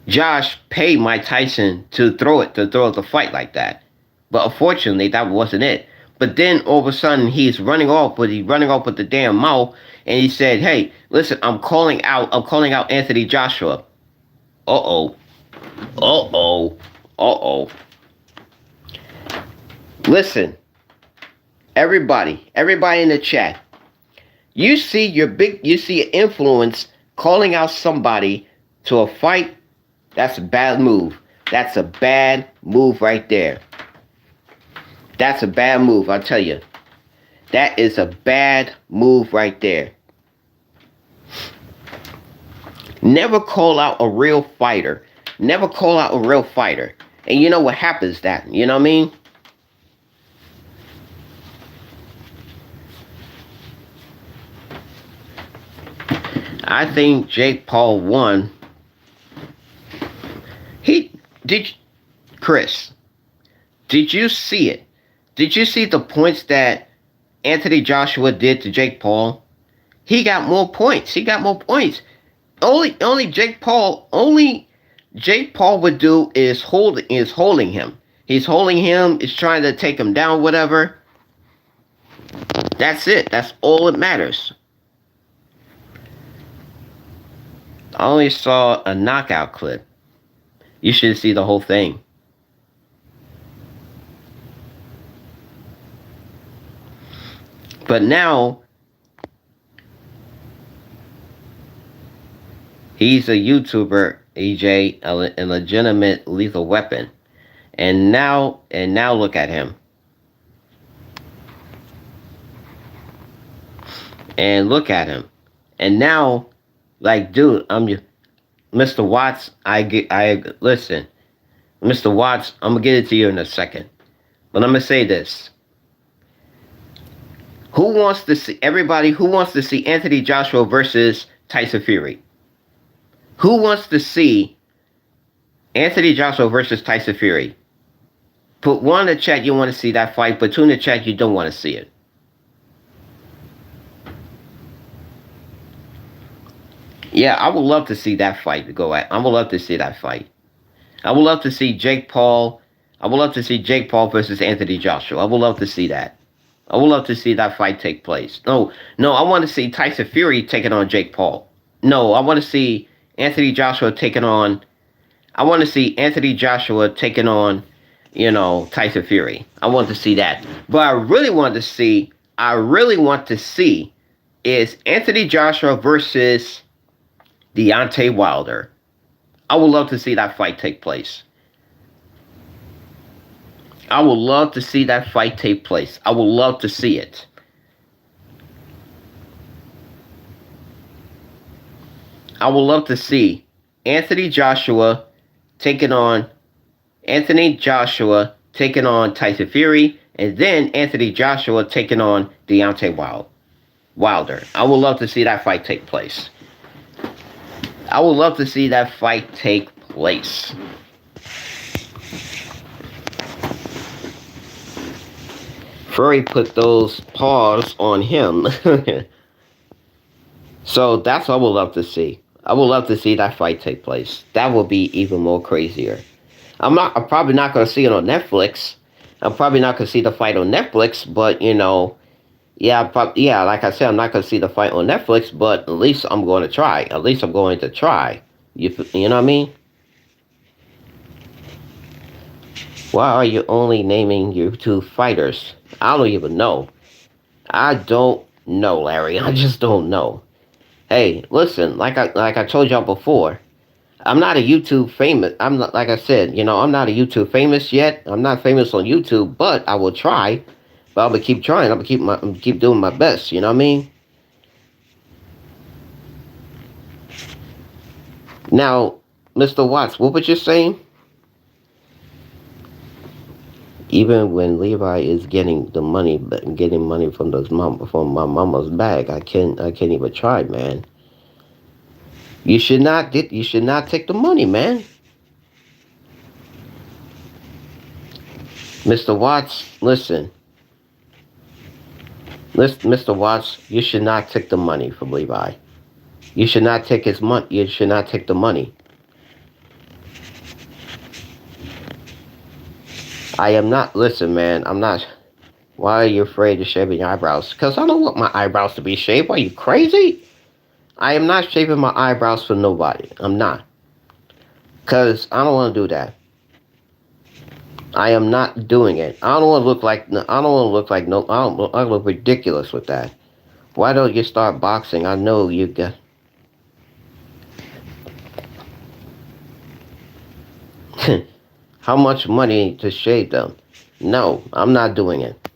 Josh paid Mike Tyson to throw the fight like that. But unfortunately, that wasn't it. But then all of a sudden, he's running off with the damn mouth, and he said, "Hey, listen, I'm calling out Anthony Joshua." Uh oh. Listen, everybody in the chat, you see an influence calling out somebody to a fight. That's a bad move. That's a bad move right there. That's a bad move, I tell you. That is a bad move right there. Never call out a real fighter. Never call out a real fighter. And you know what happens that, you know what I mean? I think Jake Paul won. Chris, did you see it? Did you see the points that Anthony Joshua did to Jake Paul? He got more points. Only Jake Paul would do is holding him. He's holding him, is trying to take him down, whatever. That's it. That's all that matters. I only saw a knockout clip. You should see the whole thing. But now, he's a YouTuber, EJ, a legitimate lethal weapon. And now look at him. And look at him. And now, like, dude, Mr. Watts, listen. Mr. Watts, I'm going to get it to you in a second. But I'm going to say this. Who wants to see Anthony Joshua versus Tyson Fury? Who wants to see Anthony Joshua versus Tyson Fury? Put one in the chat, you want to see that fight. Put two in the chat, you don't want to see it. Yeah, I would love to see that fight go at. I would love to see that fight. I would love to see Jake Paul. I would love to see Jake Paul versus Anthony Joshua. I would love to see that. I would love to see that fight take place. No, I want to see Tyson Fury taking on Jake Paul. No, I want to see Anthony Joshua taking on. I want to see Anthony Joshua taking on, Tyson Fury. I want to see that. But I really want to see is Anthony Joshua versus Deontay Wilder. I would love to see that fight take place. I would love to see that fight take place. I would love to see it. I would love to see Anthony Joshua taking on Tyson Fury, and then Anthony Joshua taking on Deontay Wilder. I would love to see that fight take place. I would love to see that fight take place. Fury put those paws on him. So that's what I would love to see. I would love to see that fight take place. That would be even more crazier. I'm probably not going to see it on Netflix. I'm probably not going to see the fight on Netflix, but like I said, I'm not going to see the fight on Netflix, but at least I'm going to try. At least I'm going to try. You know what I mean? Why are you only naming YouTube fighters? I don't even know. I don't know, Larry. I just don't know. Hey, listen, like I told y'all before, I'm not a YouTube famous. I'm not, like I said, I'm not a YouTube famous yet. I'm not famous on YouTube, but I will try. But I'm gonna keep trying. I'm gonna keep doing my best. You know what I mean? Now, Mr. Watts, what was you saying? Even when Levi is getting the money, getting money from from my mama's bag, I can't even try, man. You should not take the money, man. Mr. Watts, listen, Mr. Watts, you should not take the money from Levi. You should not take his money. You should not take the money. I am not. Listen, man. I'm not. Why are you afraid of shaving your eyebrows? Because I don't want my eyebrows to be shaved. Are you crazy? I am not shaving my eyebrows for nobody. I'm not. Because I don't want to do that. I am not doing it. I don't want to look like. I don't want to look like no. I look ridiculous with that. Why don't you start boxing? I know you got. How much money to shave them? No, I'm not doing it.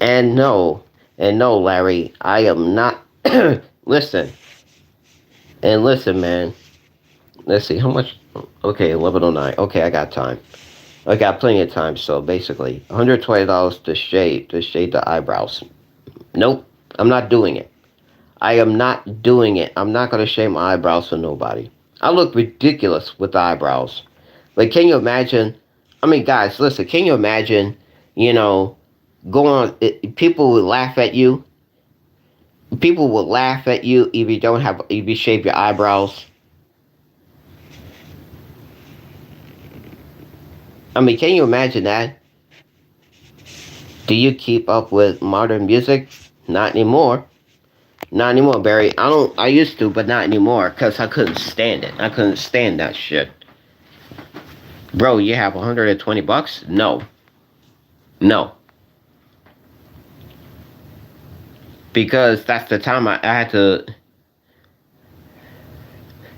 And no, Larry, I am not. Listen, and listen, man. Let's see, how much? Okay, 11:09. Okay, I got time. I got plenty of time. So basically, $120 to shave the eyebrows. Nope, I'm not doing it. I am not doing it. I'm not gonna shave my eyebrows for nobody. I look ridiculous with the eyebrows. Like, can you imagine? I mean, guys, listen. Can you imagine? You know, going on. People would laugh at you. People will laugh at you if you don't have if you shave your eyebrows. I mean, can you imagine that? Do you keep up with modern music? Not anymore. Not anymore, Barry. I don't. I used to, but not anymore, cause I couldn't stand it. I couldn't stand that shit. Bro, you have $120? No, no, because that's the time I had to.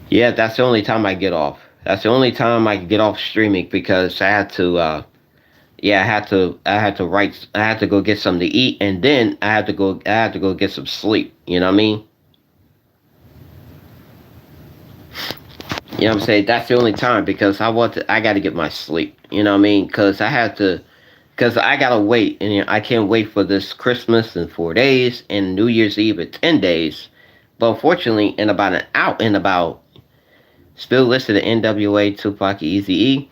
Yeah, that's the only time I get off. That's the only time I could get off streaming because I had to. Yeah, I had to go get something to eat, and then I had to go get some sleep. You know what I mean? You know what I'm saying? That's the only time because I got to get my sleep. You know what I mean? Because I gotta wait, and you know, I can't wait for this Christmas in 4 days and New Year's Eve in 10 days. But unfortunately, in about still listen to N.W.A., Tupac, Eazy-E.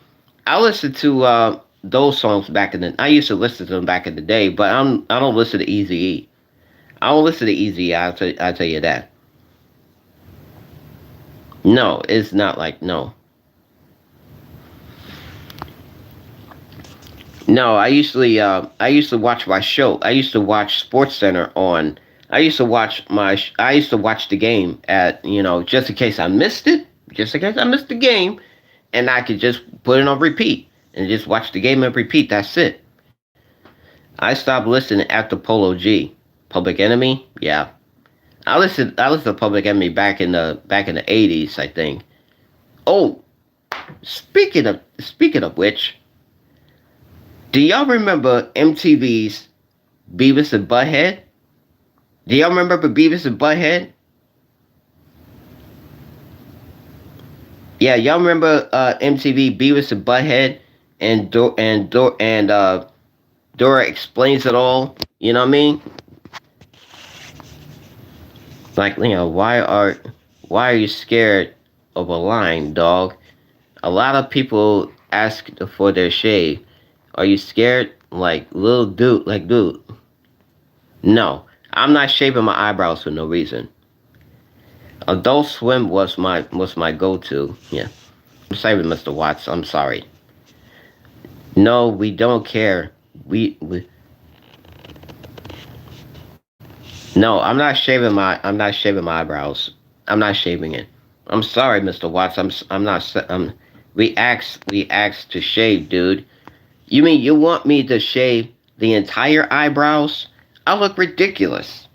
I listen to those songs back in the. I used to listen to them back in the day, but I don't listen to Eazy-E. I don't listen to Eazy-E. I'll tell you that. No, it's not like no. No, I used to watch my show. I used to watch Sports Center on. I used to watch the game at just in case I missed it, just in case I missed the game, and I could just put it on repeat and just watch the game and repeat. That's it. I stopped listening after Polo G, Public Enemy. Yeah, I listened to Public Enemy back in the '80s, I think. Oh, speaking of which, do y'all remember MTV's Beavis and Butthead? Do y'all remember Beavis and Butthead? Yeah, y'all remember MTV Beavis and Butthead and Dora explains it all. You know what I mean? Like, why are you scared of a lion, dog? A lot of people ask for their shave. Are you scared? Like, little dude, like, dude. No, I'm not shaving my eyebrows for no reason. Adult Swim was my go-to. Yeah, I'm sorry, Mr. Watts. I'm sorry. No, we don't care. We no, I'm not shaving my eyebrows. I'm not shaving it. I'm sorry, Mr. Watts. I'm not. We asked to shave, dude. You mean you want me to shave the entire eyebrows? I look ridiculous.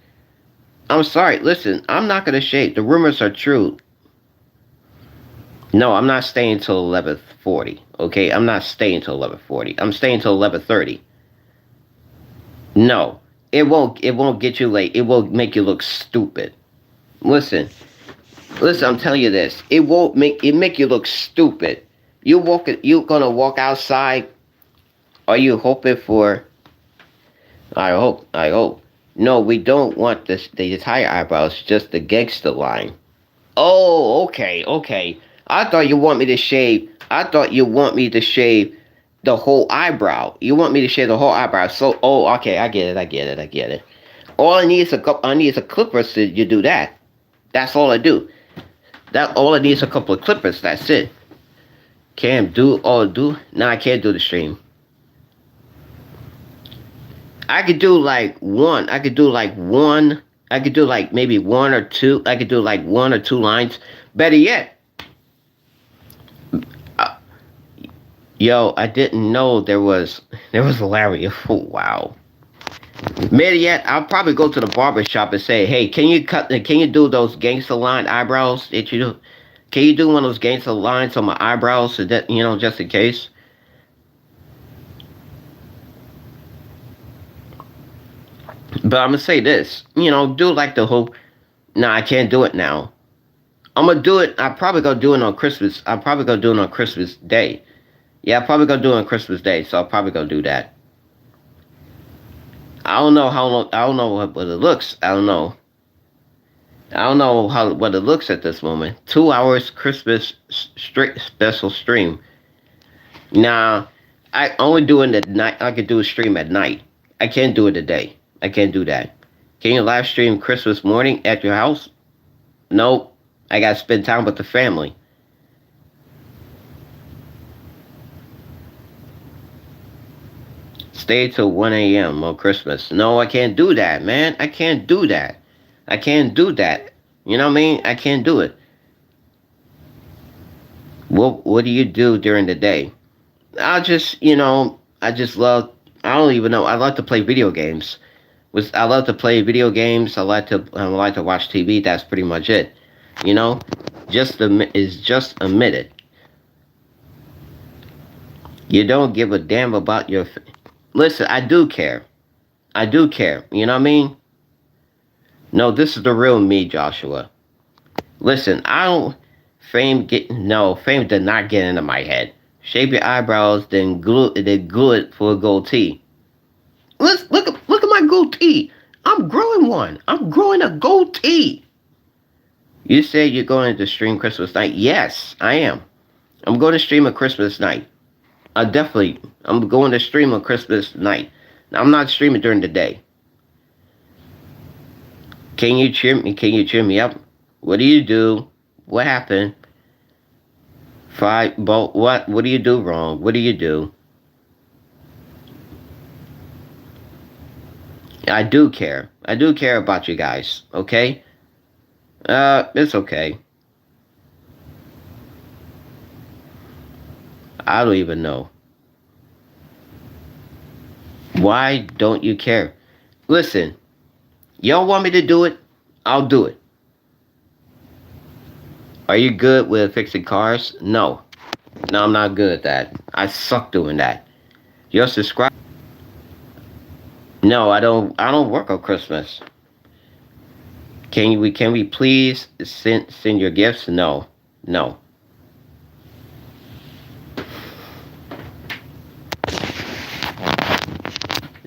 I'm sorry. Listen, I'm not gonna shave. The rumors are true. No, I'm not staying till 11:40. Okay, I'm not staying till 11:40. I'm staying till 11:30. No, it won't. It won't get you late. It will make you look stupid. Listen, listen. I'm telling you this. It won't make you look stupid. You gonna walk outside Are you hoping for? I hope. No, we don't want this the entire eyebrows, just the gangster line. Oh, okay. I thought you want me to shave. I thought you want me to shave the whole eyebrow. You want me to shave the whole eyebrow. So, oh, okay, I get it. All I need is a couple. I need a clippers to you do that. That's all I do. That all I need is a couple of clippers. That's it. Can't do all do. No, I can't do the stream. I could do like one. I could do like one. I could do like maybe one or two. I could do like one or two lines. Better yet, uh, yo, I didn't know there was Larry. Oh, wow. Better yet, I'll probably go to the barber shop and say, hey, can you do those gangster line eyebrows that you do? Can you do one of those gangster lines on my eyebrows so that just in case? But I'm gonna say this, do like the whole. Nah, I can't do it now. I'm gonna do it. I probably gonna do it on Christmas. I probably gonna do it on Christmas Day. Yeah, I probably gonna do it on Christmas Day. So I'll probably gonna do that. I don't know how long. I don't know what it looks. I don't know. I don't know how what it looks at this moment. 2 hours Christmas straight special stream. Nah, I only do it at night. I could do a stream at night. I can't do it today. I can't do that. Can you live stream Christmas morning at your house? Nope. I gotta spend time with the family. Stay till 1 a.m. on Christmas. No, I can't do that, man. I can't do that. I can't do that. You know what I mean? I can't do it. What do you do during the day? I just love I don't even know. I like to play video games. I love to play video games. I like to watch TV. That's pretty much it. You know? Just admit it. You don't give a damn about your listen, I do care. I do care. You know what I mean? No, this is the real me, Joshua. Listen, I don't fame did not get into my head. Shape your eyebrows, then glue it for a goatee. Look at my goatee. I'm growing one. I'm growing a goatee. You said you're going to stream Christmas night. Yes, I am. I'm going to stream a Christmas night. I'm going to stream on Christmas night. Now, I'm not streaming during the day. Can you cheer me? Can you cheer me up? What do you do? What happened? But what do you do wrong? What do you do? I do care. I do care about you guys. Okay? It's okay. I don't even know. Why don't you care? Listen, y'all want me to do it? I'll do it. Are you good with fixing cars? No. No, I'm not good at that. I suck doing that. You're subscribed? No, I don't work on Christmas. Can we please send your gifts? No. No.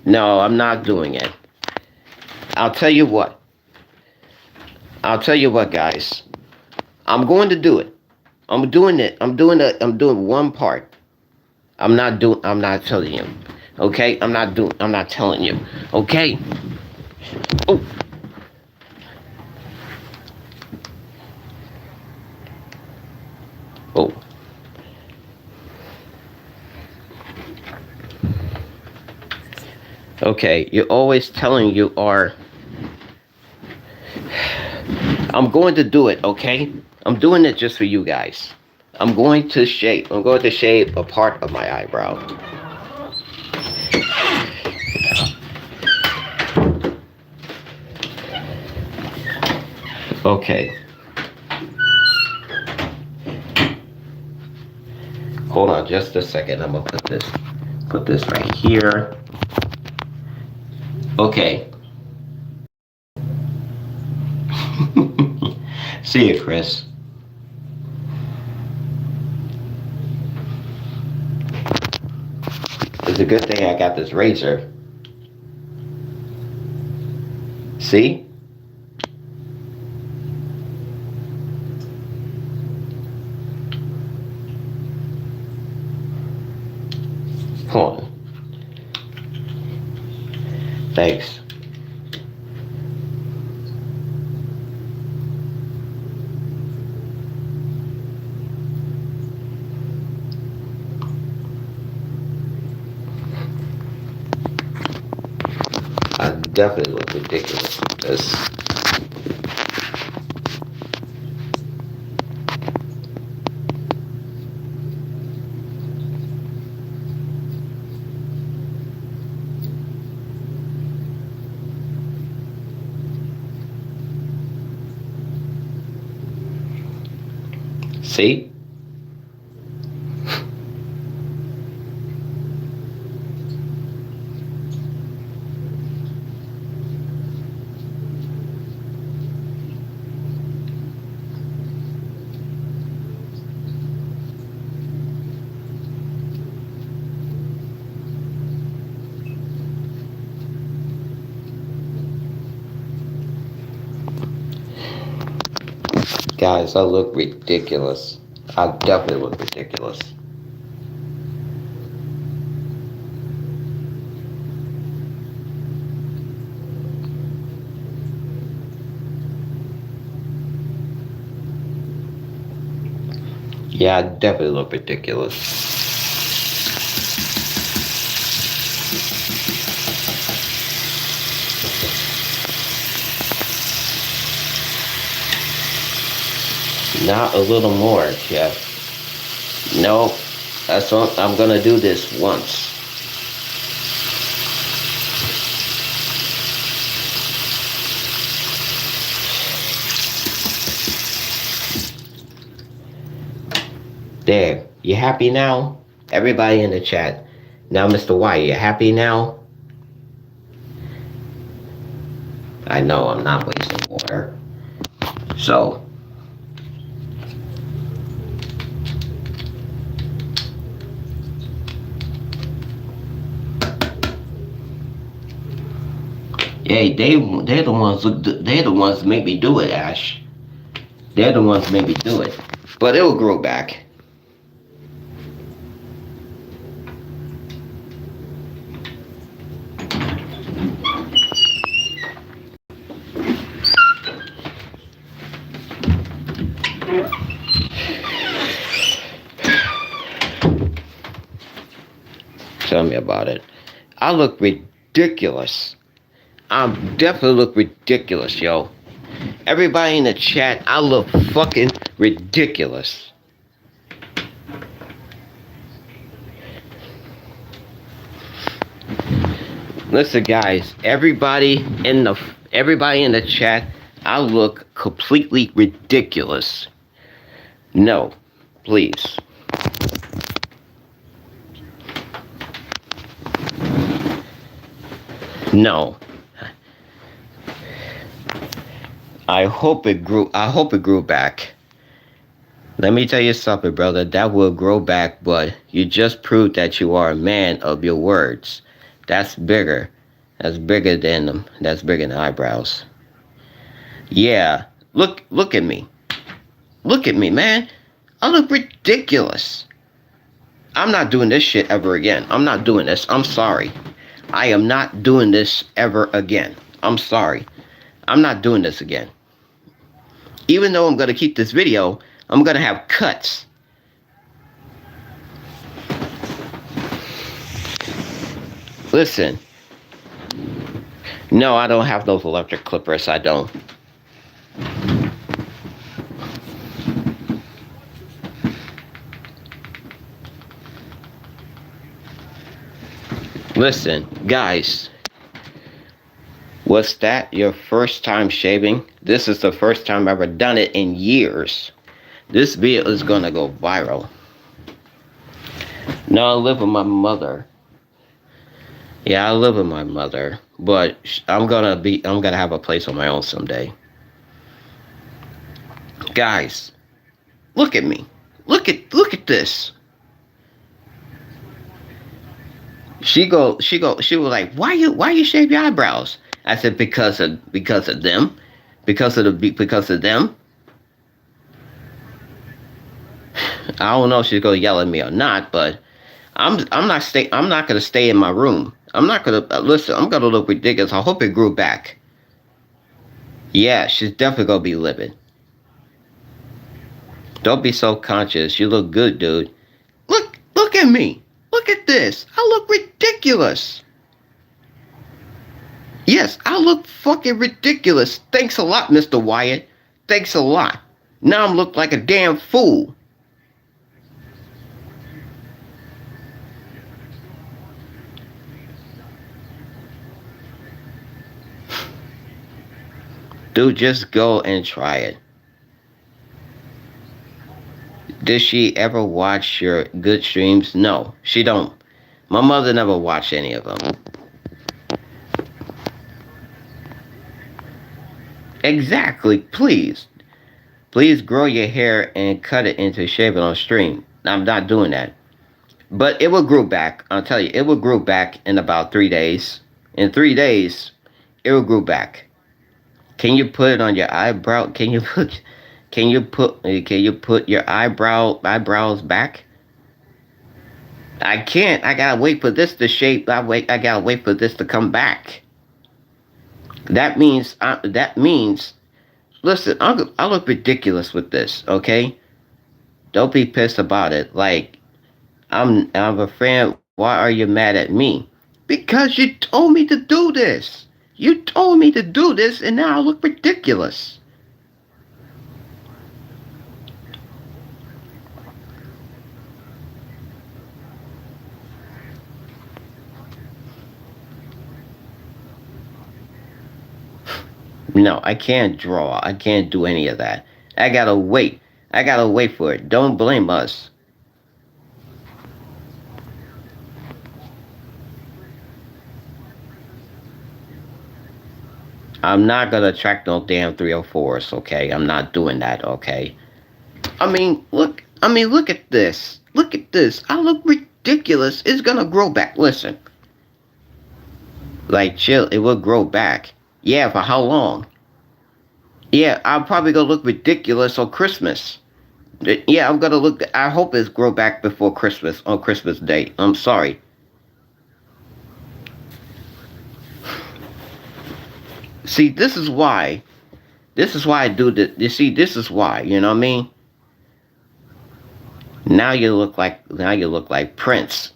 No, I'm not doing it. I'll tell you what. I'll tell you what, guys. I'm going to do it. I'm doing it. I'm doing one part. I'm not telling you. Okay? I'm not telling you. Okay? Oh. Oh. Okay, you're always telling you are. I'm going to do it, okay? I'm doing it just for you guys. I'm going to shave a part of my eyebrow. Okay. Hold on just a second. I'm gonna put this right here. Okay. See you, Chris. It's a good thing I got this razor. See? Hold on. Thanks. I definitely look ridiculous with this. See? Guys, I look ridiculous. I definitely look ridiculous. Yeah, I definitely look ridiculous. Not a little more, Jeff. No, I'm gonna do this once. There. You happy now? Everybody in the chat. Now, Mr. White, you happy now? I know I'm not wasting water. So, hey, they're the ones that make me do it, Ash. They're the ones that make me do it. But it'll grow back. Tell me about it. I look ridiculous. I definitely look ridiculous, yo. Everybody in the chat, I look fucking ridiculous. Listen, guys, everybody in the chat, I look completely ridiculous. No, please. No. I hope it grew back. Let me tell you something, brother. That will grow back, but you just proved that you are a man of your words. That's bigger. That's bigger than them. That's bigger than eyebrows. Yeah. Look at me. Look at me, man. I look ridiculous. I'm not doing this shit ever again. I'm not doing this. I'm sorry. I am not doing this ever again. I'm sorry. I'm not doing this again. Even though I'm going to keep this video, I'm going to have cuts. Listen. No, I don't have those electric clippers. I don't. Listen, guys. Was that your first time shaving? This is the first time I've ever done it in years. This video is gonna go viral. No, I live with my mother. Yeah, I live with my mother, but I'm gonna have a place on my own someday. Guys, look at me. Look at this. She was like, why you shave your eyebrows? I said, because of them, because of them. I don't know if she's gonna yell at me or not, but I'm not gonna stay in my room. I'm not gonna listen. I'm gonna look ridiculous. I hope it grew back. Yeah, she's definitely gonna be livid. Don't be so conscious. You look good, dude. Look at me. Look at this. I look ridiculous. Yes, I look fucking ridiculous. Thanks a lot, Mr. Wyatt. Thanks a lot. Now I'm look like a damn fool. Dude, just go and try it. Did she ever watch your good streams? No, she don't. My mother never watched any of them. Exactly. Please grow your hair and cut it into shaving on stream. I'm not doing that. But it will grow back. I'll tell you, it will grow back in about 3 days. In 3 days, it will grow back. Can you put it on your eyebrow? Can you put your eyebrows back? I can't. I gotta wait for this to shape. I gotta wait for this to come back. That means. Listen, I look ridiculous with this. Okay, don't be pissed about it. Like I'm a friend. Why are you mad at me? Because you told me to do this. You told me to do this, and now I look ridiculous. No, I can't draw. I can't do any of that. I gotta wait. I gotta wait for it. Don't blame us. I'm not gonna track no damn 304s, okay? I'm not doing that, okay? Look at this. Look at this. I look ridiculous. It's gonna grow back. Listen. Like chill, it will grow back. Yeah, for how long? Yeah, I'm probably gonna look ridiculous on Christmas. Yeah, I'm gonna look. I hope it's grow back before Christmas on Christmas Day. I'm sorry. See, this is why. This is why I do this. You see, this is why. You know what I mean? Now you look like Prince.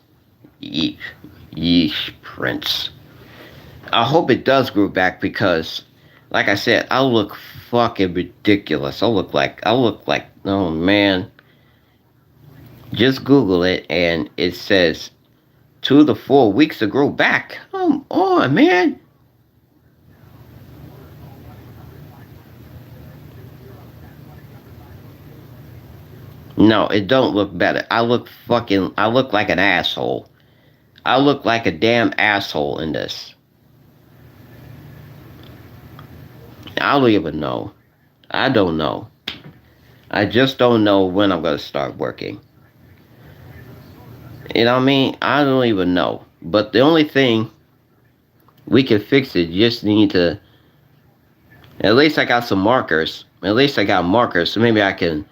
Yeesh, Prince. I hope it does grow back because, like I said, I look fucking ridiculous. I look like, oh man. Just Google it and it says 2 to 4 weeks to grow back. Come on, man. No, it don't look better. I look like an asshole. I look like a damn asshole in this. I don't even know. I don't know. I just don't know when I'm gonna start working. You know what I mean? I don't even know. But the only thing we can fix it, you just need to. At least I got some markers. At least I got markers, so maybe I can.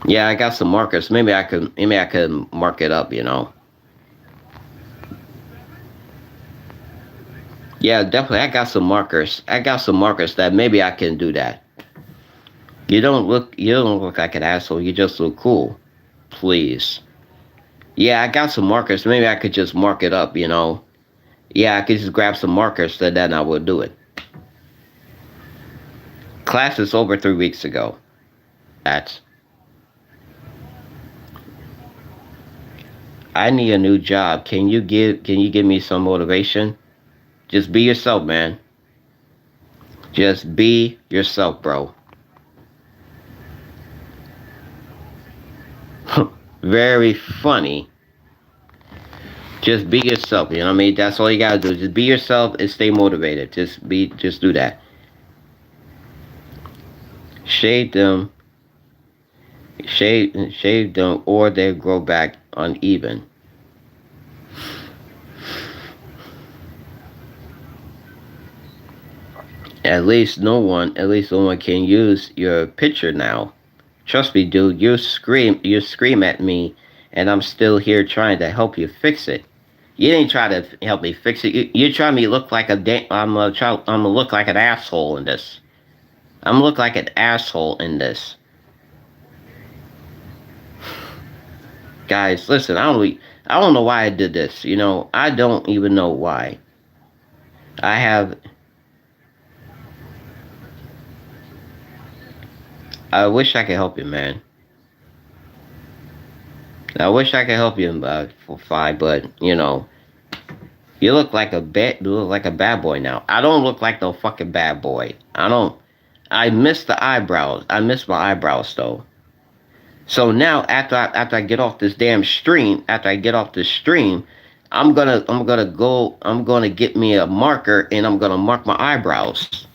Yeah, I got some markers. Maybe I can mark it up. You know. Yeah, definitely. I got some markers. I got some markers that maybe I can do that. You don't look like an asshole. You just look cool. Please. Yeah, I got some markers. Maybe I could just mark it up, you know. Yeah, I could just grab some markers, so then I will do it. Class is over 3 weeks ago. That's. I need a new job. Can you give me some motivation? Just be yourself, man. Just be yourself, bro. Very funny. Just be yourself, you know what I mean? That's all you gotta do. Just be yourself and stay motivated. Just do that. Shade them. shave them, or they grow back uneven. At least no one can use your picture now. Trust me, dude. You scream at me, and I'm still here trying to help you fix it. You didn't try to help me fix it. You try me look like I'm gonna look like an asshole in this. I'm gonna look like an asshole in this. Guys, listen. I don't know why I did this. You know, I don't even know why. I have. I wish I could help you, man. I wish I could help you for five, but you know, you look like a bad boy now. I don't look like no fucking bad boy. I don't. I miss the eyebrows. I miss my eyebrows though. So now after I get off this damn stream, after I get off this stream, I'm gonna get me a marker and I'm gonna mark my eyebrows.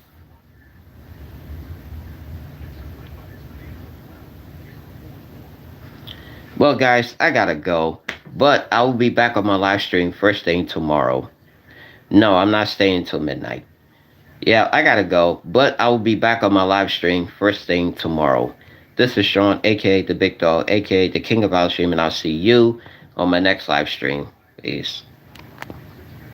Well, guys, I gotta go, but I will be back on my live stream first thing tomorrow. No, I'm not staying till midnight. Yeah, I gotta go, but I will be back on my live stream first thing tomorrow. This is Sean, aka the Big Dog, aka the King of Live Stream, and I'll see you on my next live stream. Peace.